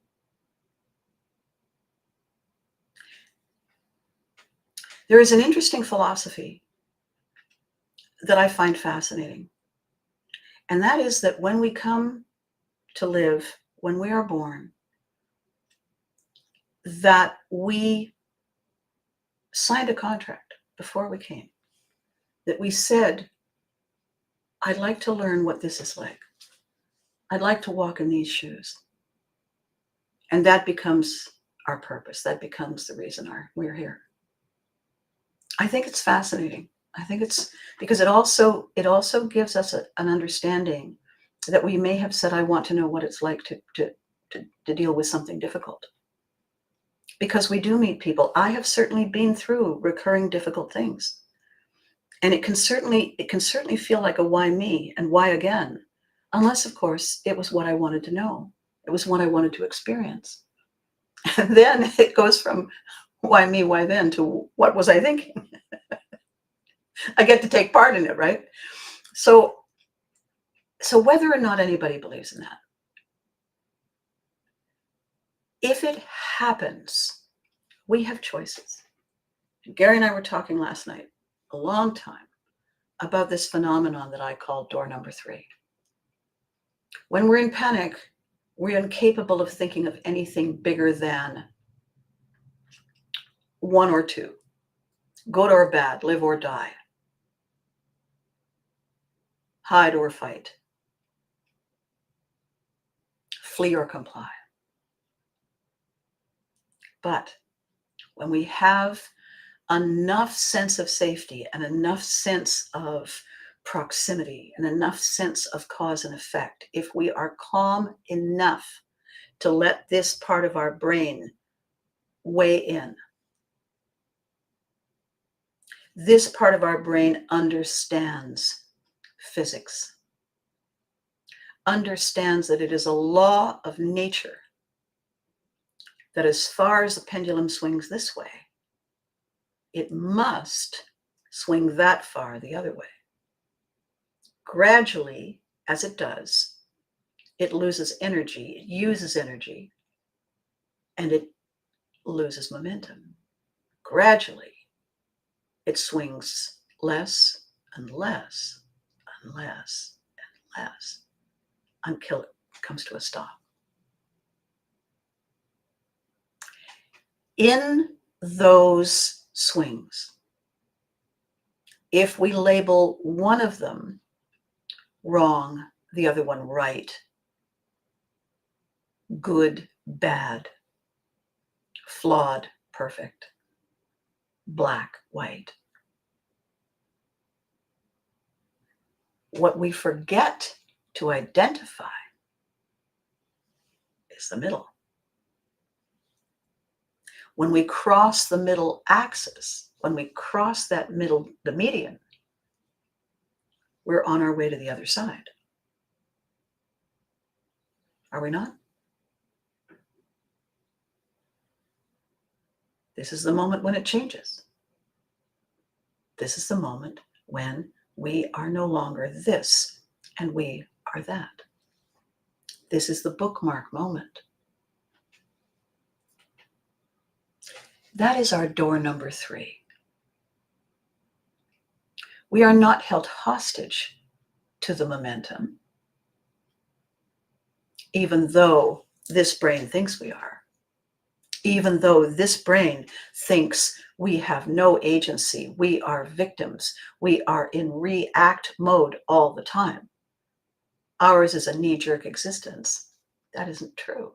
There is an interesting philosophy that I find fascinating, and that is that when we come to live when we are born, that we signed a contract before we came, that we said, I'd like to learn what this is like. I'd like to walk in these shoes. And that becomes our purpose. That becomes the reason we're here. I think it's fascinating. I think it's because it also gives us an understanding that we may have said, I want to know what it's like to deal with something difficult. Because we do meet people. I have certainly been through recurring difficult things. And it can certainly feel like a why me and why again, unless of course it was what I wanted to know. It was what I wanted to experience. And then it goes from why me, why then to what was I thinking? I get to take part in it, right? So whether or not anybody believes in that, if it happens, we have choices. Gary and I were talking last night, a long time, about this phenomenon that I call door number 3. When we're in panic, we're incapable of thinking of anything bigger than 1 or 2. Good or bad, live or die, hide or fight, flee or comply. But when we have enough sense of safety and enough sense of proximity and enough sense of cause and effect, if we are calm enough to let this part of our brain weigh in, this part of our brain understands physics, understands that it is a law of nature that as far as the pendulum swings this way, it must swing that far the other way. Gradually, as it does, it loses energy, it uses energy, and it loses momentum. Gradually, it swings less and less and less and less until it comes to a stop. In those swings, if we label one of them wrong, the other one right, good, bad, flawed, perfect, black, white, what we forget to identify is the middle. When we cross the middle axis, when we cross that middle, the median, we're on our way to the other side. Are we not? This is the moment when it changes. This is the moment when we are no longer this and we are that. This is the bookmark moment. That is our door number 3. We are not held hostage to the momentum, even though this brain thinks we are. Even though this brain thinks we have no agency, we are victims, we are in react mode all the time. Ours is a knee-jerk existence. That isn't true.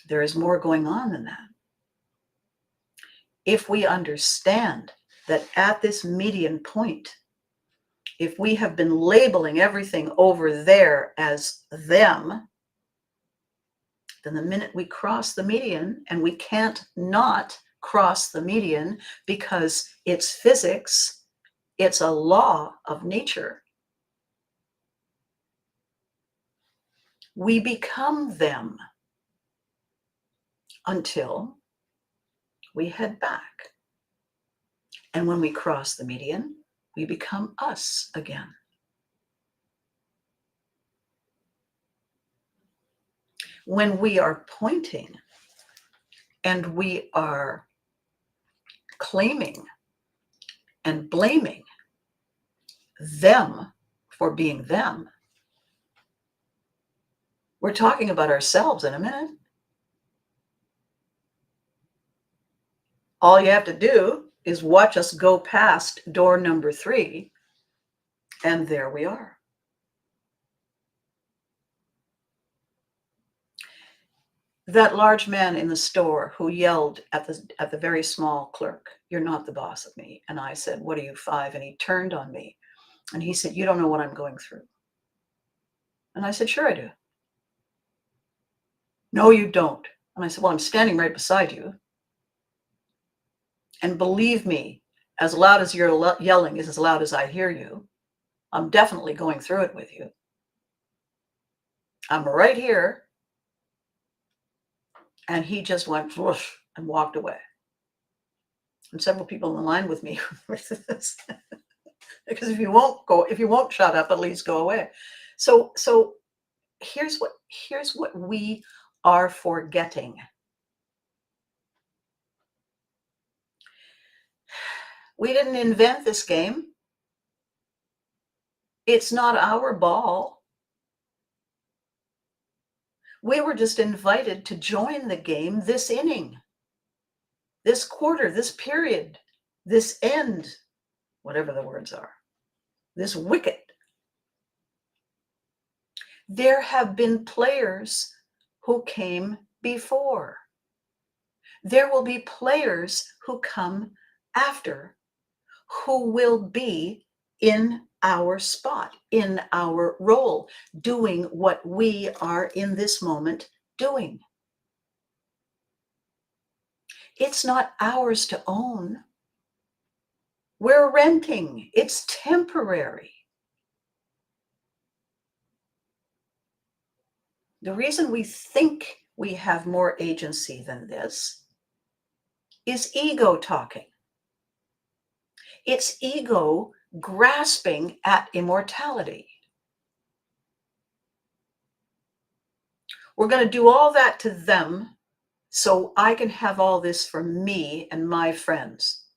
There is more going on than that. If we understand that at this median point, if we have been labeling everything over there as them, then the minute we cross the median, and we can't not cross the median because it's physics, it's a law of nature, we become them until we head back. And when we cross the median, we become us again. When we are pointing and we are claiming and blaming them for being them, We're talking about ourselves in a minute. All you have to do is watch us go past door number 3, and there we are. That large man in the store who yelled at the very small clerk, "You're not the boss of me." And I said, "What are you, 5?" And he turned on me and he said, "You don't know what I'm going through." And I said, "Sure I do." "No, you don't." And I said, "Well, I'm standing right beside you. And believe me, as loud as you're yelling is as loud as I hear you. I'm definitely going through it with you. I'm right here." And he just went whoosh and walked away. And several people in the line with me because if you won't shut up, at least go away. So here's what we are forgetting. We didn't invent this game. It's not our ball. We were just invited to join the game this inning, this quarter, this period, this end, whatever the words are, this wicket. There have been players who came before. There will be players who come after, who will be in our spot, in our role, doing what we are in this moment doing. It's not ours to own. We're renting. It's temporary. The reason we think we have more agency than this is ego talking. It's ego grasping at immortality. We're going to do all that to them so I can have all this for me and my friends.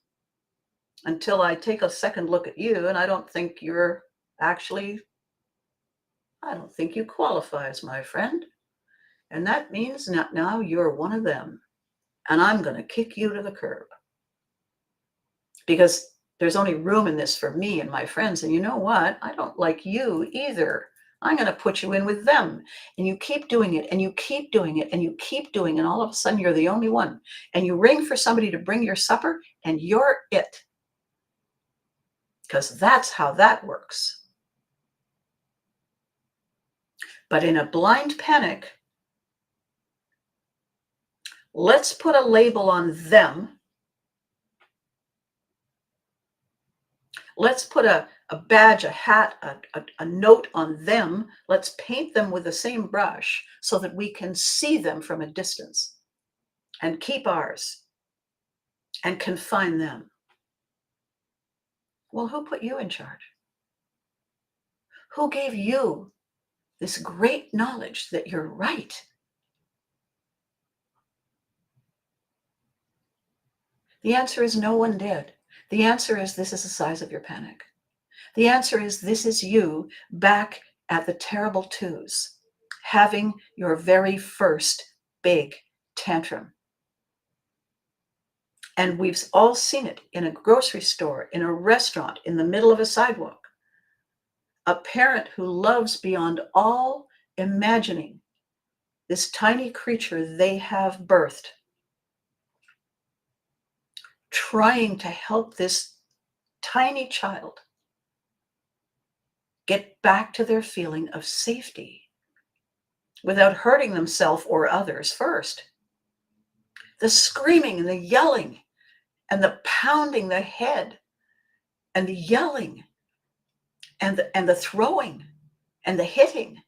Until I take a second look at you, and I don't think you qualify as my friend. And that means now you're one of them. And I'm going to kick you to the curb. Because there's only room in this for me and my friends. And you know what? I don't like you either. I'm going to put you in with them. And you keep doing it, and you keep doing it, and you keep doing it. And all of a sudden, you're the only one. And you ring for somebody to bring your supper, and you're it. Because that's how that works. But in a blind panic, let's put a label on them. Let's put a badge, a hat, a note on them. Let's paint them with the same brush so that we can see them from a distance and keep ours and confine them. Well, who put you in charge? Who gave you this great knowledge that you're right? The answer is no one did. The answer is this is the size of your panic. The answer is this is you back at the terrible twos, having your very first big tantrum. And we've all seen it in a grocery store, in a restaurant, in the middle of a sidewalk. A parent who loves beyond all imagining this tiny creature they have birthed, trying to help this tiny child get back to their feeling of safety without hurting themselves or others first. The screaming and the yelling and the pounding the head and the yelling and the throwing and the hitting,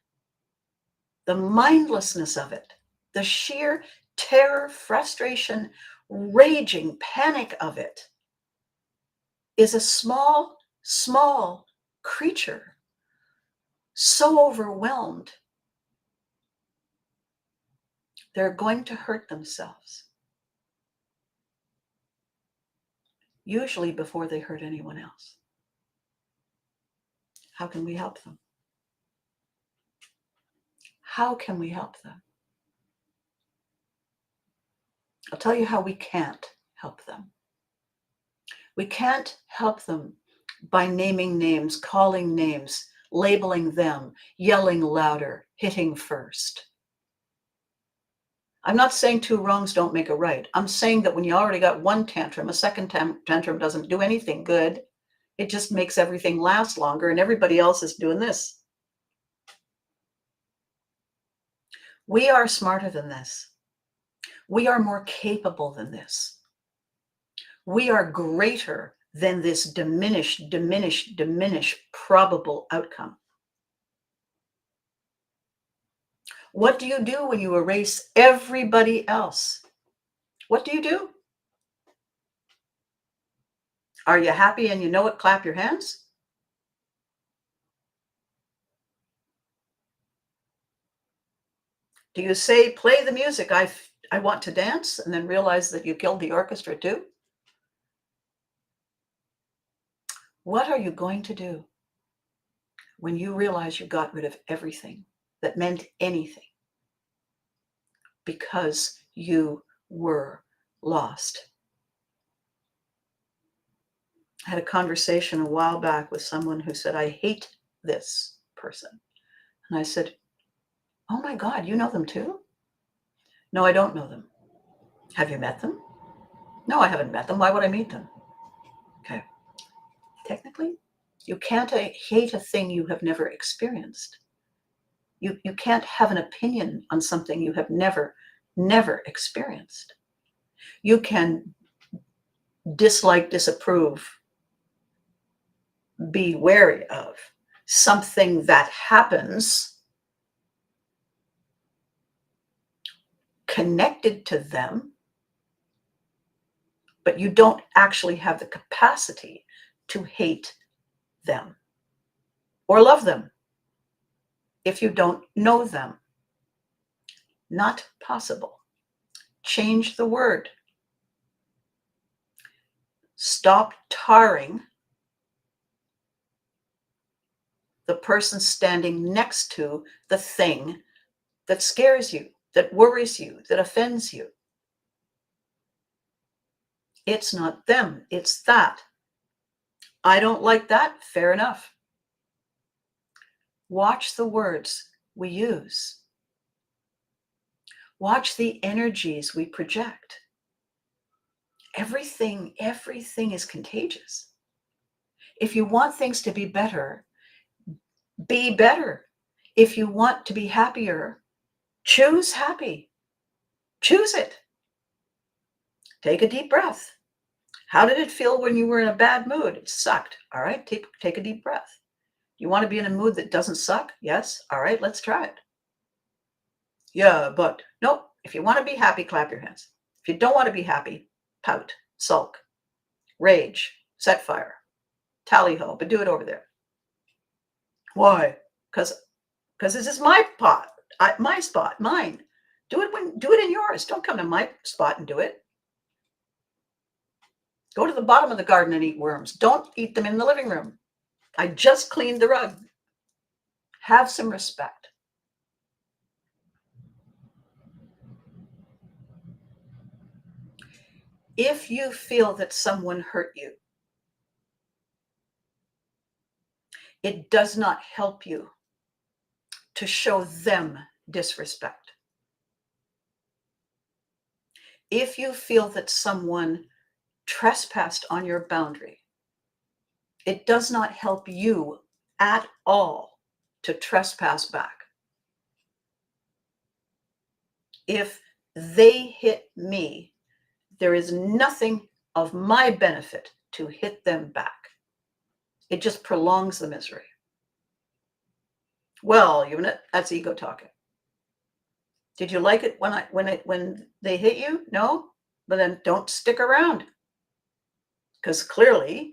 the mindlessness of it, the sheer terror, frustration, raging panic of it is a small, small creature so overwhelmed they're going to hurt themselves, usually before they hurt anyone else. How can we help them? How can we help them? I'll tell you how we can't help them. We can't help them by naming names, calling names, labeling them, yelling louder, hitting first. I'm not saying two wrongs don't make a right. I'm saying that when you already got one tantrum, a second tantrum doesn't do anything good. It just makes everything last longer and everybody else is doing this. We are smarter than this. We are more capable than this. We are greater than this diminish probable outcome. What do you do when you erase everybody else? What do you do? Are you happy and you know it? Clap your hands. Do you say, play the music, I want to dance, and then realize that you killed the orchestra too? What are you going to do when you realize you got rid of everything that meant anything because you were lost? I had a conversation a while back with someone who said, I hate this person. And I said, oh my God, you know them too? No, I don't know them. Have you met them? No, I haven't met them. Why would I meet them? Okay. Technically, you can't hate a thing you have never experienced. You can't have an opinion on something you have never experienced. You can dislike, disapprove, be wary of something that happens connected to them, but you don't actually have the capacity to hate them or love them if you don't know them. Not possible. Change the word. Stop tarring the person standing next to the thing that scares you, that worries you, that offends you. It's not them, it's that. I don't like that, fair enough. Watch the words we use. Watch the energies we project. Everything is contagious. If you want things to be better, be better. If you want to be happier, choose happy. Choose it. Take a deep breath. How did it feel when you were in a bad mood? It sucked. All right, take a deep breath. You want to be in a mood that doesn't suck? Yes. All right, let's try it. Yeah, but no, if you want to be happy, clap your hands. If you don't want to be happy, pout, sulk, rage, set fire, tally ho, but do it over there. Why? Because this is my pot, my spot, mine. Do it in yours. Don't come to my spot and do it. Go to the bottom of the garden and eat worms. Don't eat them in the living room. I just cleaned the rug. Have some respect. If you feel that someone hurt you, it does not help you to show them disrespect. If you feel that someone trespassed on your boundary, it does not help you at all to trespass back. If they hit me, there is nothing of my benefit to hit them back. It just prolongs the misery. Well, that's ego talking. Did you like it when they hit you? No? But then don't stick around. Because clearly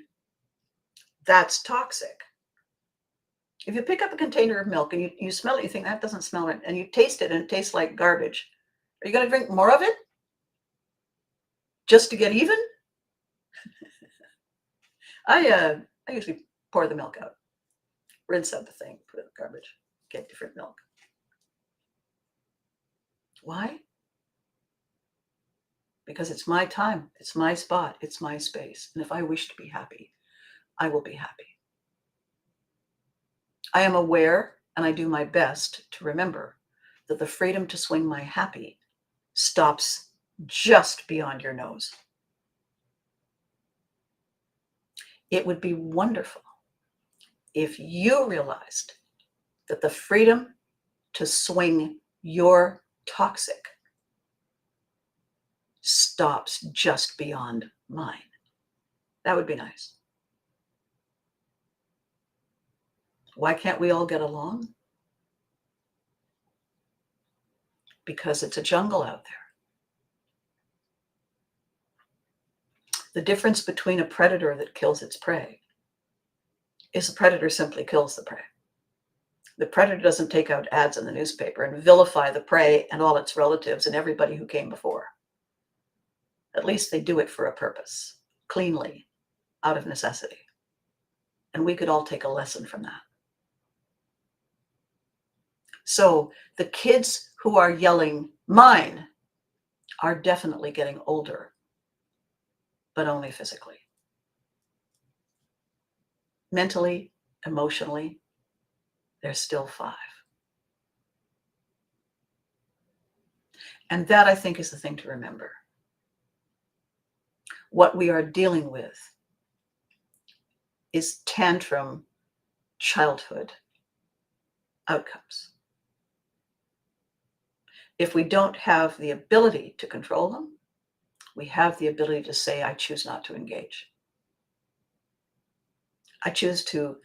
that's toxic. If you pick up a container of milk and you smell it, you think that doesn't smell right, and you taste it and it tastes like garbage, are you going to drink more of it just to get even? I usually pour the milk out, rinse out the thing, put it in the garbage, get different milk. Why? Because it's my time, it's my spot, it's my space. And if I wish to be happy, I will be happy. I am aware, and I do my best to remember that the freedom to swing my happy stops just beyond your nose. It would be wonderful if you realized that the freedom to swing your toxic stops just beyond mine. That would be nice. Why can't we all get along? Because it's a jungle out there. The difference between a predator that kills its prey is the predator simply kills the prey. The predator doesn't take out ads in the newspaper and vilify the prey and all its relatives and everybody who came before. At least they do it for a purpose, cleanly, out of necessity. And we could all take a lesson from that. So the kids who are yelling, mine, are definitely getting older, but only physically. Mentally, emotionally, they're still 5. And that, I think, is the thing to remember. What we are dealing with is tantrum childhood outcomes. If we don't have the ability to control them, we have the ability to say, I choose not to engage. I choose to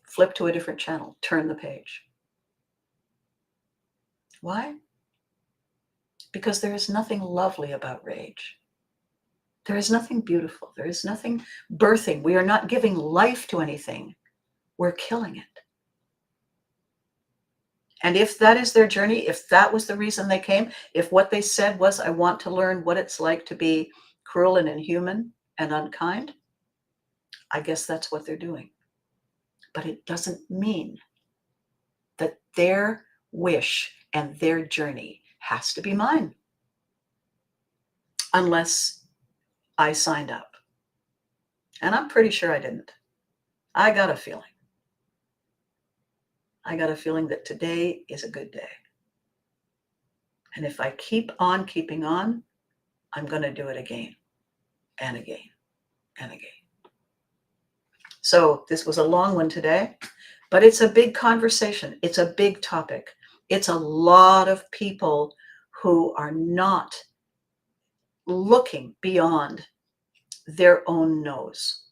flip to a different channel, turn the page. Why? Because there is nothing lovely about rage. There is nothing beautiful. There is nothing birthing. We are not giving life to anything. We're killing it. And if that is their journey, if that was the reason they came, if what they said was, I want to learn what it's like to be cruel and inhuman and unkind, I guess that's what they're doing. But it doesn't mean that their wish and their journey has to be mine. Unless I signed up. And I'm pretty sure I didn't. I got a feeling. I got a feeling that today is a good day. And if I keep on keeping on, I'm going to do it again and again and again. So this was a long one today, but it's a big conversation. It's a big topic. It's a lot of people who are not looking beyond their own nose.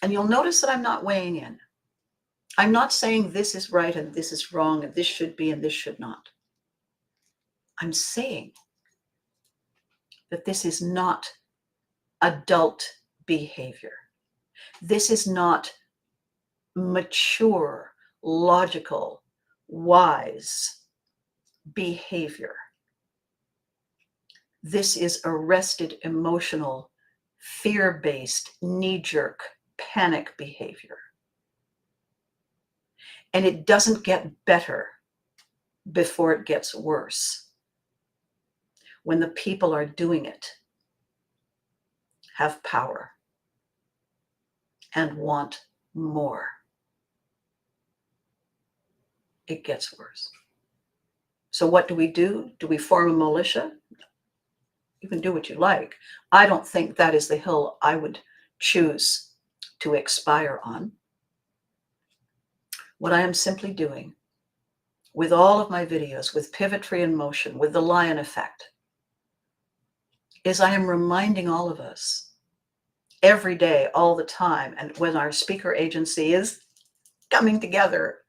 And you'll notice that I'm not weighing in. I'm not saying this is right and this is wrong and this should be and this should not. I'm saying that this is not adult behavior. This is not mature, logical, wise behavior. This is arrested, emotional, fear-based, knee-jerk, panic behavior. And it doesn't get better before it gets worse. When the people are doing it have power and want more, it gets worse. So what do? Do we form a militia? You can do what you like. I don't think that is the hill I would choose to expire on. What I am simply doing with all of my videos, with Pivotry in Motion, with the Lion Effect, is I am reminding all of us every day, all the time, and when our speaker agency is coming together,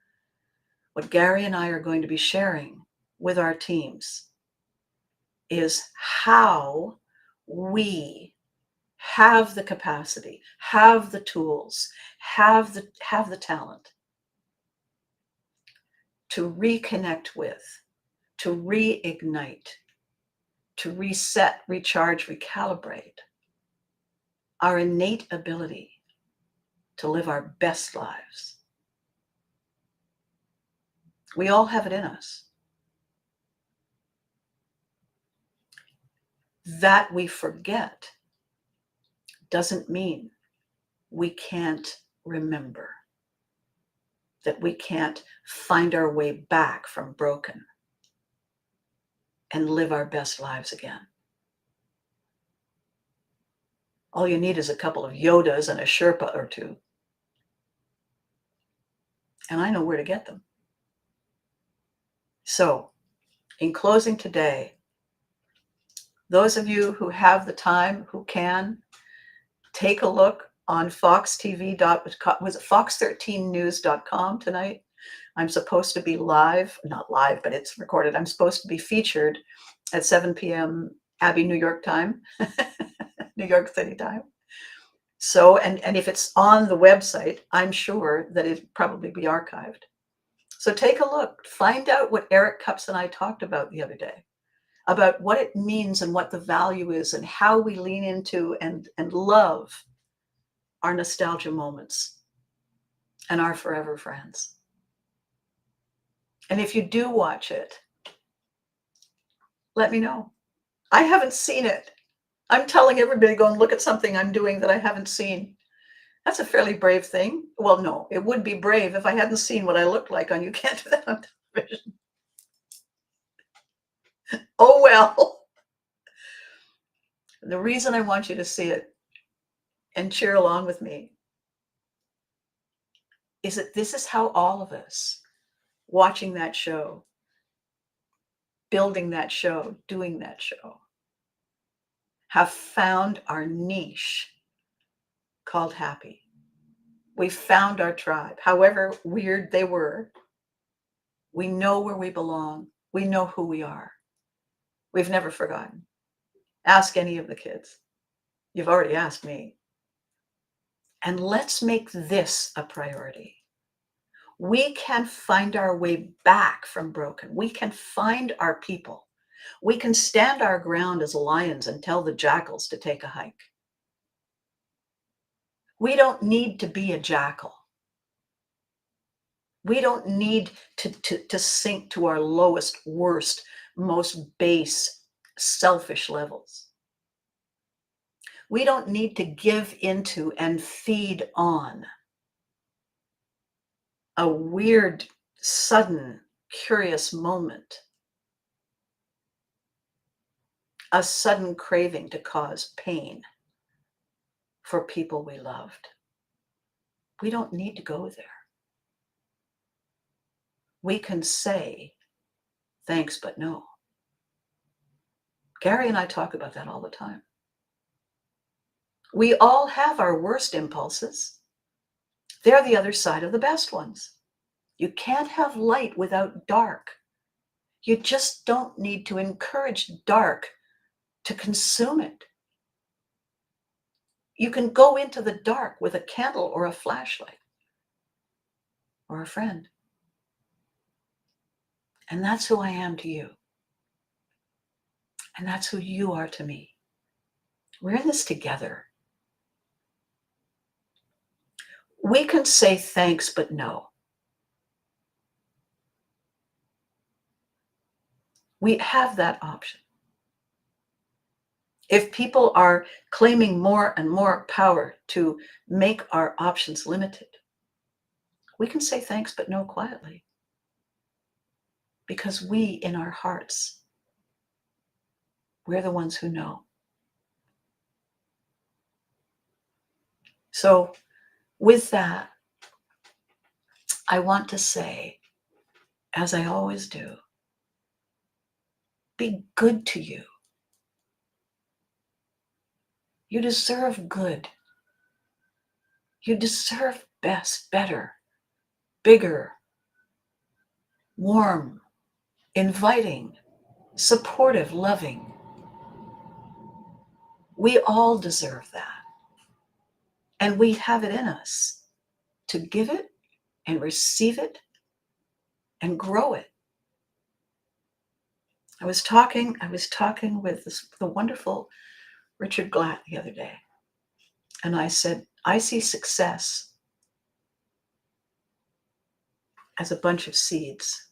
what Gary and I are going to be sharing with our teams is how we have the capacity, have the tools, have the talent to reconnect with, to reignite, to reset, recharge, recalibrate our innate ability to live our best lives. We all have it in us. that we forget doesn't mean we can't remember, that we can't find our way back from broken and live our best lives again. All you need is a couple of Yodas and a Sherpa or two. And I know where to get them. So, in closing today, those of you who have the time, who can, take a look on fox13news.com tonight. I'm supposed to be live, not live, but it's recorded. I'm supposed to be featured at 7 p.m. Abbey, New York time, New York City time. So, and if it's on the website, I'm sure that it'll probably be archived. So take a look, find out what Eric Cups and I talked about the other day, about what it means and what the value is and how we lean into and love our nostalgia moments and our forever friends. And if you do watch it, let me know. I haven't seen it. I'm telling everybody, go and look at something I'm doing that I haven't seen. That's a fairly brave thing. Well, no, it would be brave if I hadn't seen what I looked like on You Can't Do That on Television. Oh, well. The reason I want you to see it and cheer along with me is that this is how all of us watching that show, building that show, doing that show, have found our niche called happy. We found our tribe, however weird they were. We know where we belong. We know who we are. We've never forgotten. Ask any of the kids. You've already asked me. And let's make this a priority. We can find our way back from broken. We can find our people. We can stand our ground as lions and tell the jackals to take a hike. We don't need to be a jackal. We don't need to sink to our lowest, worst, most base, selfish levels. We don't need to give into and feed on a weird, sudden, curious moment, a sudden craving to cause pain for people we loved. We don't need to go there. We can say thanks, but no. Gary and I talk about that all the time. We all have our worst impulses. They're the other side of the best ones. You can't have light without dark. You just don't need to encourage dark to consume it. You can go into the dark with a candle or a flashlight or a friend. And that's who I am to you. And that's who you are to me. We're in this together. We can say thanks, but no. We have that option. If people are claiming more and more power to make our options limited, we can say thanks, but no quietly. Because we, in our hearts, we're the ones who know. So with that, I want to say, as I always do, be good to you. You deserve good. You deserve best, better, bigger, warm, inviting, supportive, loving. We all deserve that. And we have it in us to give it and receive it and grow it. I was talking with the wonderful Richard Glatt the other day. And I said, I see success as a bunch of seeds.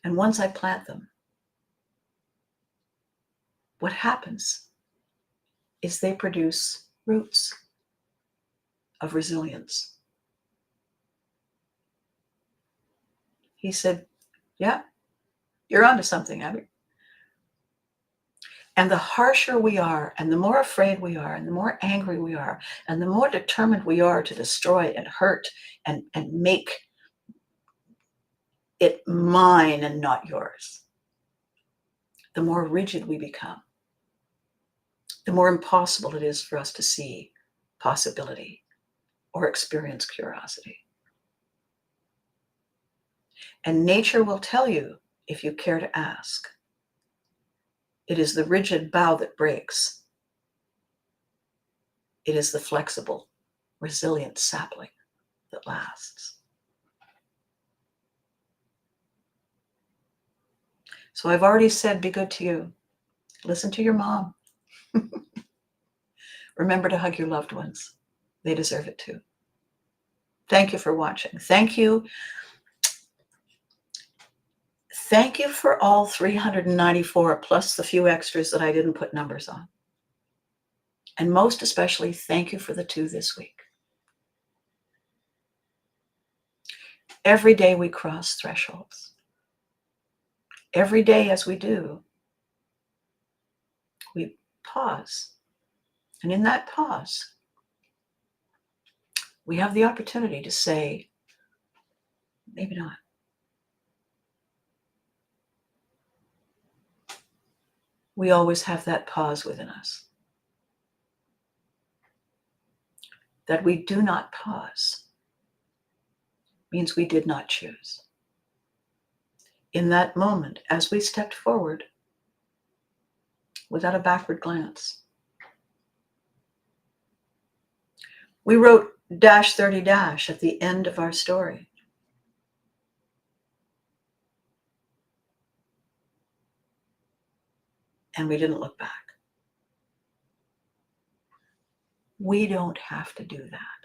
And once I plant them, what happens is they produce roots of resilience. He said, yeah, you're onto something, Abby. And the harsher we are, and the more afraid we are, and the more angry we are, and the more determined we are to destroy and hurt and make it mine and not yours, the more rigid we become, the more impossible it is for us to see possibility or experience curiosity. And nature will tell you, if you care to ask, it is the rigid bough that breaks. It is the flexible, resilient sapling that lasts. So I've already said, be good to you. Listen to your mom. Remember to hug your loved ones. They deserve it too. Thank you for watching. Thank you. Thank you for all 394 plus the few extras that I didn't put numbers on. And most especially, thank you for the 2 this week. Every day we cross thresholds. Every day as we do, we pause. And in that pause, we have the opportunity to say, maybe not. We always have that pause within us. That we do not pause means we did not choose. In that moment, as we stepped forward, without a backward glance, we wrote -30- at the end of our story. And we didn't look back. We don't have to do that.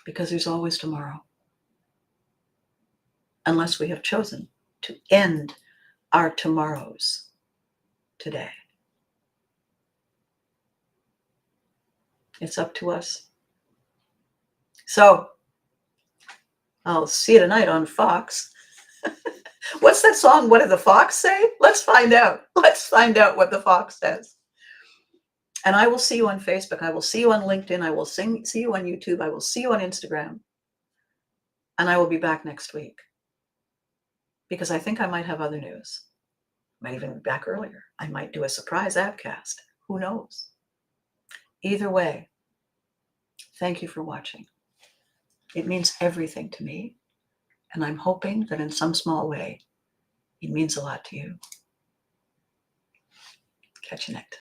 Because there's always tomorrow. Unless we have chosen to end our tomorrows today. It's up to us. So, I'll see you tonight on Fox. What's that song? What did the Fox say? Let's find out. Let's find out what the Fox says. And I will see you on Facebook. I will see you on LinkedIn. I will see you on YouTube. I will see you on Instagram. And I will be back next week. Because I think I might have other news. I might even be back earlier. I might do a surprise ABCAST. Who knows? Either way, thank you for watching. It means everything to me. And I'm hoping that in some small way, it means a lot to you. Catch you next.